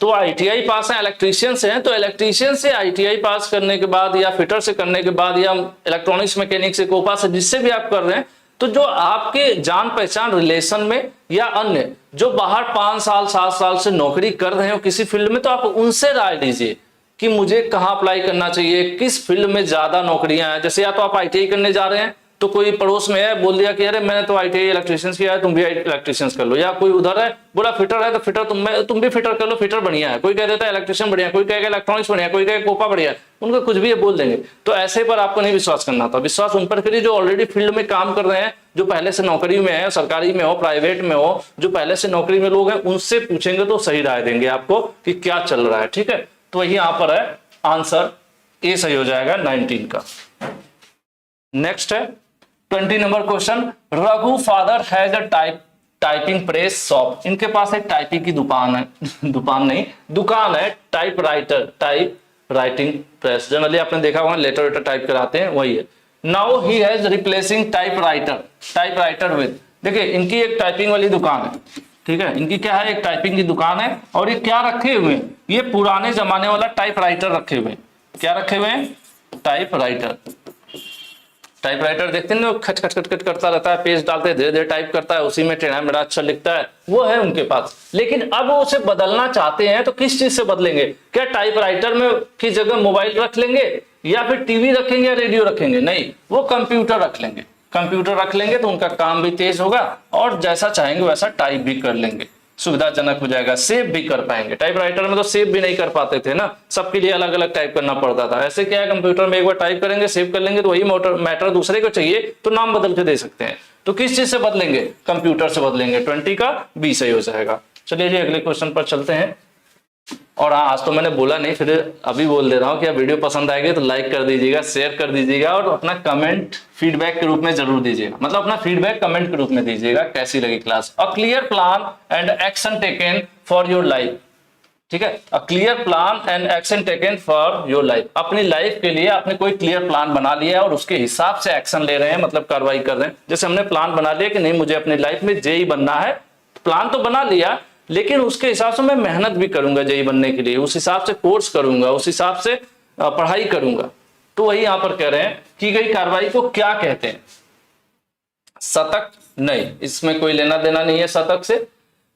तो आईटीआई पास हैं, इलेक्ट्रीशियन से हैं, तो इलेक्ट्रीशियन से आईटीआई पास करने के बाद या फिटर से करने के बाद या इलेक्ट्रॉनिक्स मैकेनिक से, कोपा से, जिससे भी आप कर रहे हैं, तो जो आपके जान पहचान रिलेशन में या अन्य जो बाहर 5 साल 7 साल से नौकरी कर रहे हो किसी फील्ड में, तो आप उनसे राय लीजिए कि मुझे कहाँ अप्लाई करना चाहिए, किस फील्ड में ज्यादा नौकरियां हैं। जैसे या तो आप आईटीआई करने जा रहे हैं, तो कोई पड़ोस में है, बोल दिया कि अरे मैंने तो आईटीआई इलेक्ट्रीशियंस किया है, तुम भी इलेक्ट्रीशियंस कर लो। या कोई उधर है, बोला फिटर है, तो फिटर तुम भी फिटर कर लो, फिटर बढ़िया है। कोई कह देता है इलेक्ट्रीशियन बढ़िया, कोई कहेगा इलेक्ट्रॉनिक्स बढ़िया, कोई कहेगा कोपा बढ़िया है, उनको कुछ भी बोल देंगे। तो ऐसे पर आपको नहीं विश्वास करना था, विश्वास उन पर करिए जो ऑलरेडी फील्ड में काम कर रहे हैं, जो पहले से नौकरी में है, सरकारी में हो, प्राइवेट में हो, जो पहले से नौकरी में लोग हैं, उनसे पूछेंगे तो सही राय देंगे आपको कि क्या चल रहा है। ठीक है, तो वही यहां पर है आंसर ए सही हो जाएगा 19 का। नेक्स्ट है 20 number question, Raghu father has a typing press shop. इनके पास एक टाइपिंग की दुकान है, दुकान है, टाइप राइटिंग प्रेस। जनरली आपने देखा होगा लेटर टाइप कराते हैं, वही है। Now he has replacing typewriter with, देखिए इनकी एक टाइपिंग वाली दुकान है। ठीक है, इनकी क्या है, एक टाइपिंग की दुकान है, और ये क्या रखे हुए हैं, ये पुराने जमाने वाला टाइपराइटर रखे हुए हैं। क्या रखे हुए हैं, टाइपराइटर देखते हैं ना, खच खच खच खच करता रहता है, पेज डालते धीरे धीरे टाइप करता है, उसी में टेढ़ा मेढ़ा अच्छा लिखता है, वो है उनके पास। लेकिन अब वो उसे बदलना चाहते हैं, तो किस चीज से बदलेंगे, क्या टाइपराइटर में की जगह मोबाइल रख लेंगे, या फिर टीवी रखेंगे, या रेडियो रखेंगे? नहीं, वो कंप्यूटर रख लेंगे। कंप्यूटर रख लेंगे तो उनका काम भी तेज होगा, और जैसा चाहेंगे वैसा टाइप भी कर लेंगे, सुविधाजनक हो जाएगा, सेव भी कर पाएंगे। टाइपराइटर में तो सेव भी नहीं कर पाते थे ना, सबके लिए अलग अलग टाइप करना पड़ता था। ऐसे क्या है, कंप्यूटर में एक बार टाइप करेंगे, सेव कर लेंगे, तो वही मैटर दूसरे को चाहिए तो नाम बदल के दे सकते हैं। तो किस चीज से बदलेंगे, कंप्यूटर से बदलेंगे। 20 का बी सही हो जाएगा। चलिए जी अगले क्वेश्चन पर चलते हैं। और हाँ, आज तो मैंने बोला नहीं, फिर अभी बोल दे रहा हूँ कि वीडियो पसंद आएगी तो लाइक कर दीजिएगा, शेयर कर दीजिएगा, और अपना कमेंट फीडबैक के रूप में जरूर दीजिएगा। मतलब अपना फीडबैक कमेंट के रूप में दीजिएगा, कैसी लगी class. A clear plan and action taken for your life. ठीक है, a clear plan and action taken for your life. अपनी लाइफ के लिए आपने कोई क्लियर प्लान बना लिया है और उसके हिसाब से एक्शन ले रहे हैं, मतलब कार्रवाई कर रहे हैं। जैसे हमने प्लान बना लिया कि नहीं मुझे अपनी लाइफ में जेई बनना है, प्लान तो बना लिया, लेकिन उसके हिसाब से मैं मेहनत भी करूंगा जेई बनने के लिए, उस हिसाब से कोर्स करूंगा, उस हिसाब से पढ़ाई करूंगा। तो वही यहां पर कह रहे हैं की गई कार्रवाई को क्या कहते हैं, शतक नहीं, इसमें कोई लेना देना नहीं है शतक से।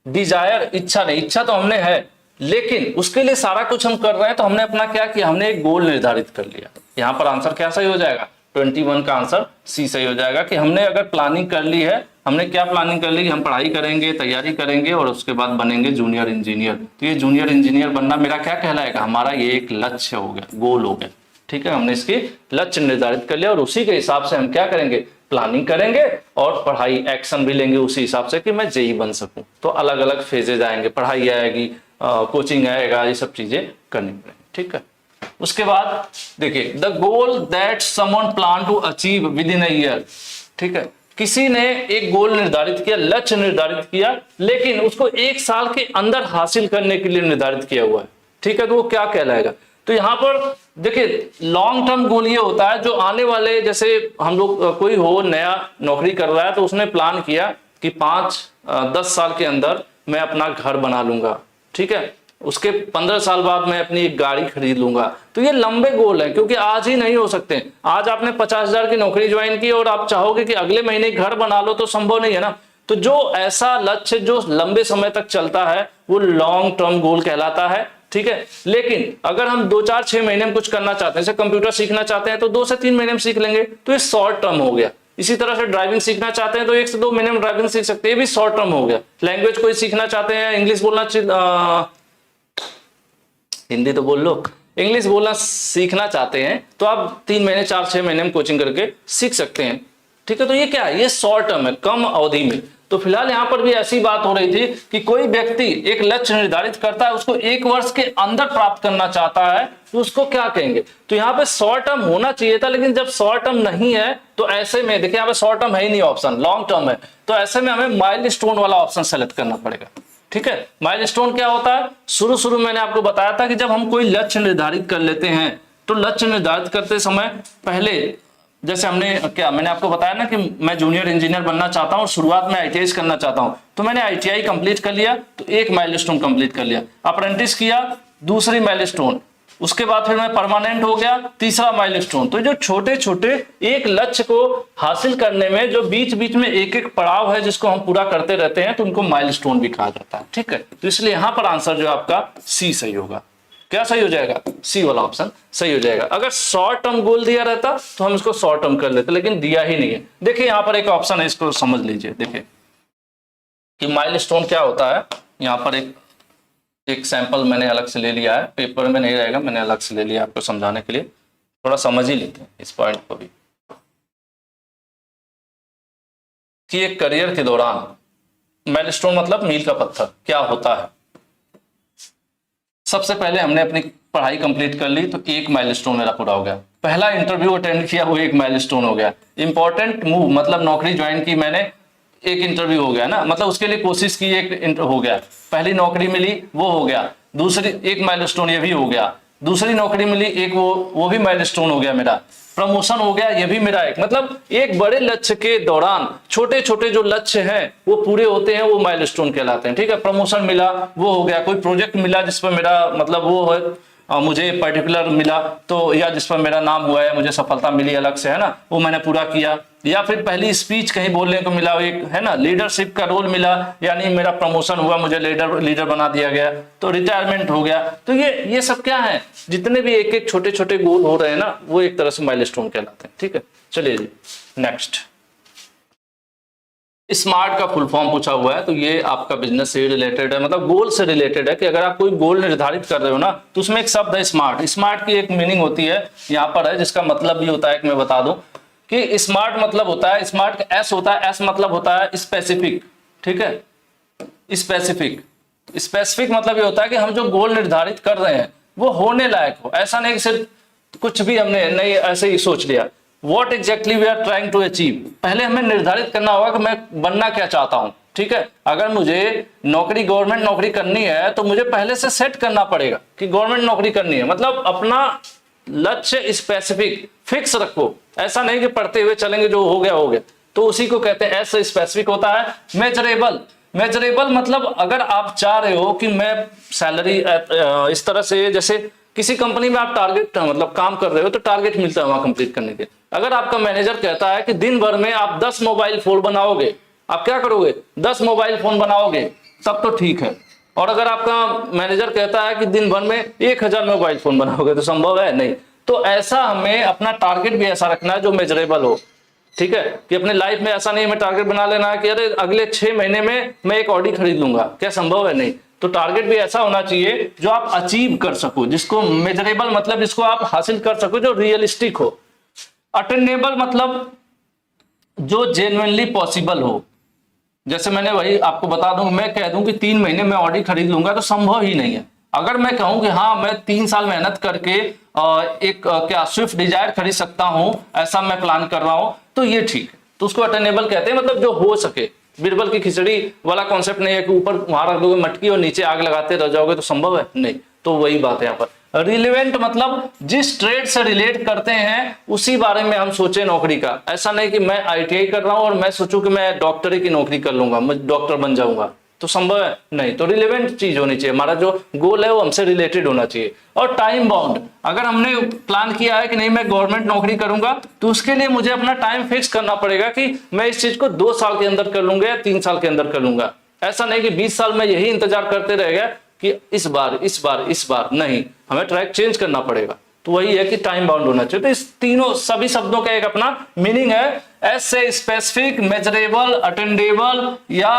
डिजायर, इच्छा नहीं, इच्छा तो हमने है, लेकिन उसके लिए सारा कुछ हम कर रहे हैं, तो हमने अपना क्या किया, हमने एक गोल निर्धारित कर लिया। यहां पर आंसर क्या सही हो जाएगा, 21 का आंसर सी सही हो जाएगा। कि हमने अगर प्लानिंग कर ली है, हमने क्या प्लानिंग कर ली कि हम पढ़ाई करेंगे, तैयारी करेंगे, और उसके बाद बनेंगे जूनियर इंजीनियर। तो ये जूनियर इंजीनियर बनना मेरा क्या कहलाएगा, हमारा ये एक लक्ष्य हो गया, गोल हो गया। ठीक है, हमने इसकी लक्ष्य निर्धारित कर लिया और उसी के हिसाब से हम क्या करेंगे, प्लानिंग करेंगे और पढ़ाई एक्शन भी लेंगे उसी हिसाब से कि मैं जेई बन सकूं। तो अलग अलग फेजेज आएंगे, पढ़ाई आएगी, कोचिंग आएगा, ये सब चीजें करनी पड़ेंगी। ठीक है, उसके बाद देखिए the goal that someone plan to achieve within a year. ठीक है, किसी ने एक गोल निर्धारित किया, लक्ष्य निर्धारित किया, लेकिन उसको 1 साल के अंदर हासिल करने के लिए निर्धारित किया हुआ है। ठीक है, तो वो क्या कहलाएगा? तो यहाँ पर देखिए लॉन्ग टर्म गोल ये होता है जो आने वाले, जैसे हम लोग कोई हो नया नौकरी कर रहा है तो उसने प्लान किया कि 5-10 साल के अंदर मैं अपना घर बना लूंगा। ठीक है, उसके 15 साल बाद मैं अपनी एक गाड़ी खरीद लूंगा। तो ये लंबे गोल है, क्योंकि आज ही नहीं हो सकते। आज आपने 50,000 की नौकरी ज्वाइन की और आप चाहोगे कि अगले महीने घर बना लो, तो संभव नहीं है ना। तो जो ऐसा लक्ष्य जो लंबे समय तक चलता है वो लॉन्ग टर्म गोल कहलाता है। ठीक है, लेकिन अगर हम 2-4-6 महीने में कुछ करना चाहते हैं, जैसे कंप्यूटर सीखना चाहते हैं तो 2 से 3 महीने में सीख लेंगे, तो ये शॉर्ट टर्म हो गया। इसी तरह से ड्राइविंग सीखना चाहते हैं तो 1 से 2 महीने में ड्राइविंग सीख सकते हैं, ये भी शॉर्ट टर्म हो गया। लैंग्वेज कोई सीखना चाहते हैं, इंग्लिश बोलना हिंदी तो बोल लो, इंग्लिश बोलना सीखना चाहते हैं तो आप 3 महीने 4-6 महीने में कोचिंग करके सीख सकते हैं। ठीक है, तो ये क्या है, ये शॉर्ट टर्म है, कम अवधि में। तो फिलहाल यहाँ पर भी ऐसी बात हो रही थी कि कोई व्यक्ति एक लक्ष्य निर्धारित करता है, उसको 1 वर्ष के अंदर प्राप्त करना चाहता है, तो उसको क्या कहेंगे? तो यहाँ पे शॉर्ट टर्म होना चाहिए था, लेकिन जब शॉर्ट टर्म नहीं है तो ऐसे में देखिए यहाँ पे शॉर्ट टर्म है ही नहीं, ऑप्शन लॉन्ग टर्म है, तो ऐसे में हमें माइलस्टोन वाला ऑप्शन सेलेक्ट करना पड़ेगा। ठीक है, माइलस्टोन क्या होता है? शुरू मैंने आपको बताया था कि जब हम कोई लक्ष्य निर्धारित कर लेते हैं तो लक्ष्य निर्धारित करते समय पहले, जैसे मैंने आपको बताया ना कि मैं जूनियर इंजीनियर बनना चाहता हूं और शुरुआत में आईटीआई करना चाहता हूं, तो मैंने आईटीआई कंप्लीट कर लिया, तो एक माइलस्टोन कंप्लीट कर लिया। अप्रेंटिस किया, दूसरी माइलस्टोन, उसके बाद फिर मैं परमानेंट हो गया, तीसरा माइलस्टोन। तो जो छोटे छोटे एक लक्ष्य को हासिल करने में जो बीच बीच में एक एक पड़ाव है जिसको हम पूरा करते रहते हैं, तो उनको माइलस्टोन भी कहा जाता है। ठीक है, तो इसलिए यहां पर आंसर जो आपका सी सही होगा। क्या सही हो जाएगा? सी वाला ऑप्शन सही हो जाएगा। अगर शॉर्ट टर्म गोल दिया रहता तो हम इसको शॉर्ट टर्म कर लेते, लेकिन दिया ही नहीं है। देखिए यहां पर एक ऑप्शन है, इसको समझ लीजिए। देखिए कि माइलस्टोन क्या होता है, यहां पर एक सैंपल मैंने अलग से ले लिया है, पेपर में नहीं रहेगा, मैंने अलग से ले लिया आपको समझाने के लिए। थोड़ा समझ ही लेते हैं इस पॉइंट को भी कि एक करियर के दौरान माइलस्टोन मतलब मील का पत्थर क्या होता है। सबसे पहले हमने अपनी पढ़ाई कंप्लीट कर ली, तो एक माइलस्टोन मेरा पूरा हो गया। पहला इंटरव्यू अटेंड किया, वो एक माइलस्टोन हो गया। इंपॉर्टेंट मूव मतलब नौकरी ज्वाइन की मैंने, एक इंटरव्यू हो गया ना, मतलब उसके लिए कोशिश की, एक हो गया। पहली नौकरी मिली, वो हो गया। दूसरी एक माइलस्टोन, ये भी हो गया। दूसरी नौकरी मिली, एक वो भी माइलस्टोन हो गया मेरा। प्रमोशन हो गया, ये भी मेरा एक, मतलब एक बड़े लक्ष्य के दौरान छोटे छोटे जो लक्ष्य हैं वो पूरे होते हैं, वो माइलस्टोन कहलाते हैं। ठीक है, प्रमोशन मिला, वो हो गया। कोई प्रोजेक्ट मिला जिस पर मेरा मतलब वो है, मुझे पर्टिकुलर मिला तो, या जिस पर मेरा नाम हुआ है, मुझे सफलता मिली अलग से, है ना, वो मैंने पूरा किया। या फिर पहली स्पीच कहीं बोलने को मिला, एक है ना लीडरशिप का रोल मिला, यानी मेरा प्रमोशन हुआ, मुझे लीडर बना दिया गया, तो रिटायरमेंट हो गया। तो ये सब क्या है, जितने भी एक एक छोटे छोटे गोल हो रहे हैं ना, वो एक तरह से माइलस्टोन कहलाते हैं। ठीक है, चलिए जी नेक्स्ट। स्मार्ट का फुल फॉर्म पूछा हुआ है, तो ये आपका बिजनेस से रिलेटेड है, मतलब गोल से रिलेटेड है कि अगर आप कोई गोल निर्धारित कर रहे हो ना, तो उसमें एक शब्द है स्मार्ट। स्मार्ट की एक मीनिंग होती है, यहाँ पर है, जिसका मतलब भी होता है कि मैं बता दूं कि स्मार्ट मतलब होता है, स्मार्ट का एस होता है, एस मतलब होता है स्पेसिफिक। ठीक है, स्पेसिफिक मतलब ये होता है कि हम जो गोल निर्धारित कर रहे हैं वो होने लायक हो। ऐसा नहीं कि सिर्फ कुछ भी हमने नहीं ऐसे ही सोच लिया। What exactly we are trying to achieve, पहले हमें निर्धारित करना होगा कि मैं बनना क्या चाहता हूं। ठीक है, अगर मुझे नौकरी गवर्नमेंट नौकरी करनी है तो मुझे पहले से सेट करना पड़ेगा कि गवर्नमेंट नौकरी करनी है, मतलब अपना लक्ष्य स्पेसिफिक फिक्स रखो। ऐसा नहीं कि पढ़ते हुए चलेंगे, जो हो गया, तो उसी को कहते हैं, ऐसे स्पेसिफिक होता है। मेजरेबल मतलब अगर आप चाह रहे हो कि मैं सैलरी इस तरह से, जैसे किसी कंपनी में आप टारगेट मतलब काम कर रहे हो तो टारगेट मिलता है वहां कंप्लीट करने के। अगर आपका मैनेजर कहता है कि दिन भर में आप 10 मोबाइल फोन बनाओगे, आप क्या करोगे? 10 मोबाइल फोन बनाओगे, तब तो ठीक है। और अगर आपका मैनेजर कहता है कि दिन भर में 1000 मोबाइल फोन बनाओगे, तो संभव है नहीं। तो ऐसा हमें अपना टारगेट भी ऐसा रखना है जो मेजरेबल हो। ठीक है, कि अपने लाइफ में ऐसा नहीं हमें टारगेट बना लेना है कि अरे अगले 6 महीने में मैं एक ऑडी खरीद लूंगा, क्या संभव है? नहीं। तो टारगेट भी ऐसा होना चाहिए जो आप अचीव कर सको, जिसको मेजरेबल मतलब जिसको आप हासिल कर सको, जो रियलिस्टिक हो। अटेनेबल मतलब जो जेन्युइनली पॉसिबल हो। जैसे मैंने वही आपको बता दूं, मैं कह दूं कि 3 महीने में ऑडी खरीद लूंगा तो संभव ही नहीं है। अगर मैं कहूं कि हाँ मैं 3 साल मेहनत करके एक क्या स्विफ्ट डिजायर खरीद सकता हूं, ऐसा मैं प्लान कर रहा हूं, तो ये ठीक है, तो उसको अटेनेबल कहते हैं। मतलब जो हो सके, बिरबल की खिचड़ी वाला कॉन्सेप्ट नहीं है कि ऊपर वहां रख दोगे मटकी और नीचे आग लगाते रह जाओगे तो संभव है, नहीं। तो वही बात है यहाँ पर। रिलेवेंट मतलब जिस ट्रेड से रिलेट करते हैं उसी बारे में हम सोचे नौकरी का। ऐसा नहीं कि मैं आईटीआई कर रहा हूं और मैं सोचूं कि मैं डॉक्टरी की नौकरी कर लूंगा, मैं डॉक्टर बन जाऊंगा, तो संभव है नहीं। तो रिलेवेंट चीज होनी चाहिए, हमारा जो गोल है वो हमसे रिलेटेड होना चाहिए। और टाइम बाउंड, अगर हमने प्लान किया है कि नहीं मैं गवर्नमेंट नौकरी करूंगा, तो उसके लिए मुझे अपना टाइम फिक्स करना पड़ेगा कि मैं इस चीज को 2 साल के अंदर कर लूंगा या 3 साल के अंदर कर लूंगा। ऐसा नहीं कि 20 साल में यही इंतजार करते रह गया कि इस बार नहीं, हमें ट्रैक चेंज करना पड़ेगा। तो वही है कि टाइम बाउंड होना चाहिए। तो इस तीनों सभी शब्दों का एक अपना मीनिंग है। एस से स्पेसिफिक, मेजरेबल, अटेंडेबल या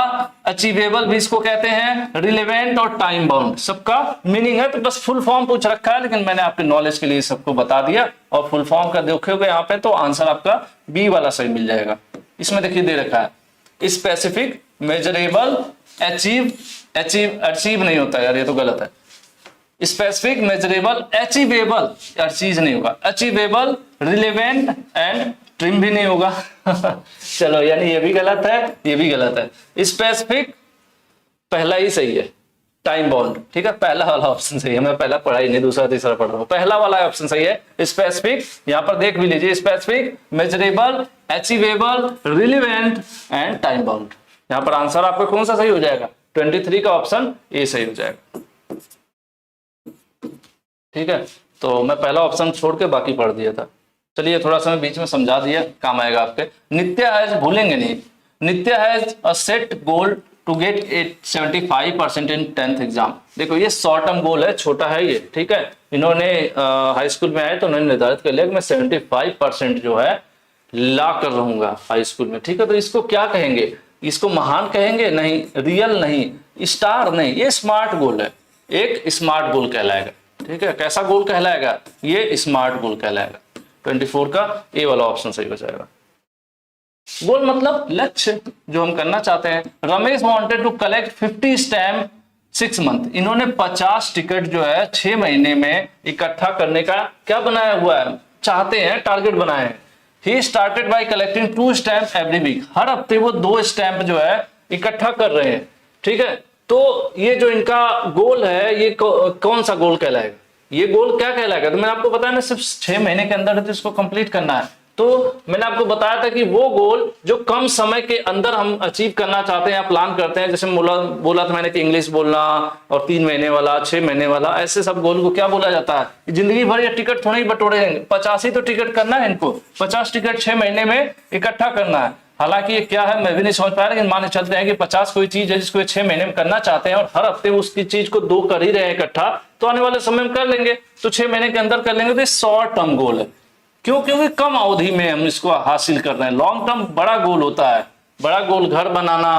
अचीवेबल भी इसको कहते हैं, रिलेवेंट और टाइम बाउंड, सबका मीनिंग है। तो बस फुल फॉर्म पूछ रखा है, लेकिन मैंने आपके नॉलेज के लिए सबको बता दिया। और फुल फॉर्म का देखोगे यहाँ पे तो आंसर आपका बी वाला सही मिल जाएगा। इसमें देखिए दे रखा है स्पेसिफिक, मेजरेबल, अचीव नहीं होता यार, ये तो गलत है। स्पेसिफिक, मेजरेबल, अचीवेबल, यार चीज नहीं होगा, अचीवेबल, रिलेवेंट एंड ट्रिम भी नहीं होगा। चलो यानी ये भी गलत है, ये भी गलत है। स्पेसिफिक पहला ही सही है, टाइम बाउंड, ठीक है, पहला वाला ऑप्शन सही है। मैं पहला पढ़ा ही नहीं, दूसरा तीसरा पढ़ रहा हूं, पहला वाला ऑप्शन सही है। स्पेसिफिक, यहां पर देख भी लीजिए, specific, measurable, achievable, relevant and time bound. यहां पर आंसर आपका कौन सा सही हो जाएगा? 23 का ऑप्शन ए सही हो जाएगा। ठीक है, तो मैं पहला ऑप्शन छोड़ के बाकी पढ़ दिया था। चलिए थोड़ा सा मैं बीच में समझा दिया, काम आएगा आपके। नित्या हैज, भूलेंगे नहीं, Nitya has a set goal to get 75% in 10th exam. देखो ये शॉर्ट टर्म गोल है, छोटा है ये, ठीक है। इन्होंने हाई स्कूल में आए तो उन्होंने निर्धारित कर लिया कि मैं 75% जो है ला कर रहूंगा हाई स्कूल में, ठीक है। तो इसको क्या कहेंगे? इसको महान कहेंगे? नहीं। रियल नहीं, स्टार नहीं, ये स्मार्ट गोल है, एक स्मार्ट गोल कहलाएगा, ठीक है। कैसा गोल कहलाएगा? ये स्मार्ट गोल कहलाएगा। 24 का ए वाला ऑप्शन सही हो जाएगा। गोल मतलब लक्ष्य जो हम करना चाहते हैं। Ramesh wanted to collect 50 stamp 6 month. इन्होंने 50 टिकट जो है 6 महीने में इकट्ठा करने का क्या बनाया हुआ है, चाहते हैं, टारगेट बनाए हैं। He started by collecting 2 stamp every week. हर हफ्ते वो 2 स्टैम्प जो है इकट्ठा कर रहे हैं, ठीक है। तो ये जो इनका गोल है, ये कौन सा गोल कहलाएगा? ये गोल क्या कहलाएगा? तो मैंने आपको बताया ना, सिर्फ 6 महीने के अंदर तो इसको कंप्लीट करना है। तो मैंने आपको बताया था कि वो गोल जो कम समय के अंदर हम अचीव करना चाहते हैं या प्लान करते हैं, जैसे बोला था मैंने कि इंग्लिश बोलना और 3 महीने वाला, 6 महीने वाला, ऐसे सब गोल को क्या बोला जाता है? जिंदगी भर ये टिकट थोड़ा ही बटोरे, 50 ही तो टिकट करना है इनको, 50 टिकट 6 महीने में इकट्ठा करना है। हालांकि ये क्या है मैं भी नहीं समझ पाया, लेकिन मान चलते हैं कि 50 कोई चीज है जिसको 6 महीने में करना चाहते हैं और हर हफ्ते उसकी चीज को 2 कर ही रहे हैं इकट्ठा, तो आने वाले समय में कर लेंगे, तो 6 महीने के अंदर कर लेंगे। तो ये शॉर्ट टर्म गोल है। क्यों? क्योंकि कम अवधि में हम इसको हासिल कर रहे हैं। लॉन्ग टर्म बड़ा गोल होता है, बड़ा गोल घर बनाना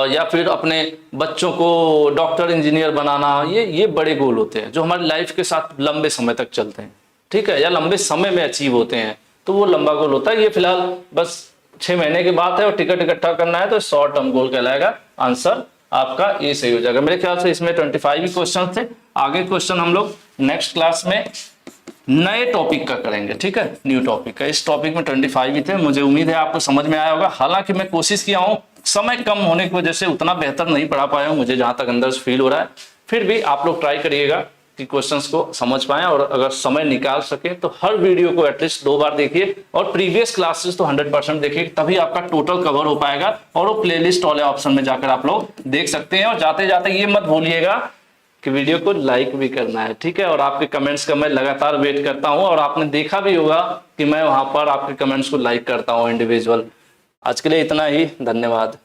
या फिर अपने बच्चों को डॉक्टर इंजीनियर बनाना, ये बड़े गोल होते हैं जो हमारी लाइफ के साथ लंबे समय तक चलते हैं, ठीक है, या लंबे समय में अचीव होते हैं, तो वो लंबा गोल होता है। ये फिलहाल बस 6 महीने की बात है और टिकट इकट्ठा करना है, तो शॉर्ट टर्म गोल कहलाएगा। आंसर आपका ये सही हो जाएगा। मेरे ख्याल से इसमें 25 ही क्वेश्चन थे। आगे क्वेश्चन हम लोग नेक्स्ट क्लास में नए टॉपिक का करेंगे, ठीक है, न्यू टॉपिक का। इस टॉपिक में 25 ही थे। मुझे उम्मीद है आपको समझ में आया होगा। हालांकि मैं कोशिश किया हूं, समय कम होने की वजह से उतना बेहतर नहीं पढ़ा पाया हूं, मुझे जहां तक अंदर से फील हो रहा है। फिर भी आप लोग ट्राई करिएगा कि क्वेश्चंस को समझ पाएं, और अगर समय निकाल सके तो हर वीडियो को एटलीस्ट 2 बार देखिए, और प्रीवियस क्लासेस तो 100% देखिए, तभी आपका टोटल कवर हो पाएगा। और वो प्लेलिस्ट वाले ऑप्शन में जाकर आप लोग देख सकते हैं। और जाते जाते ये मत भूलिएगा कि वीडियो को लाइक भी करना है, ठीक है। और आपके कमेंट्स का मैं लगातार वेट करता हूं, और आपने देखा भी होगा कि मैं वहां पर आपके कमेंट्स को लाइक करता हूं इंडिविजुअल। आज के लिए इतना ही, धन्यवाद।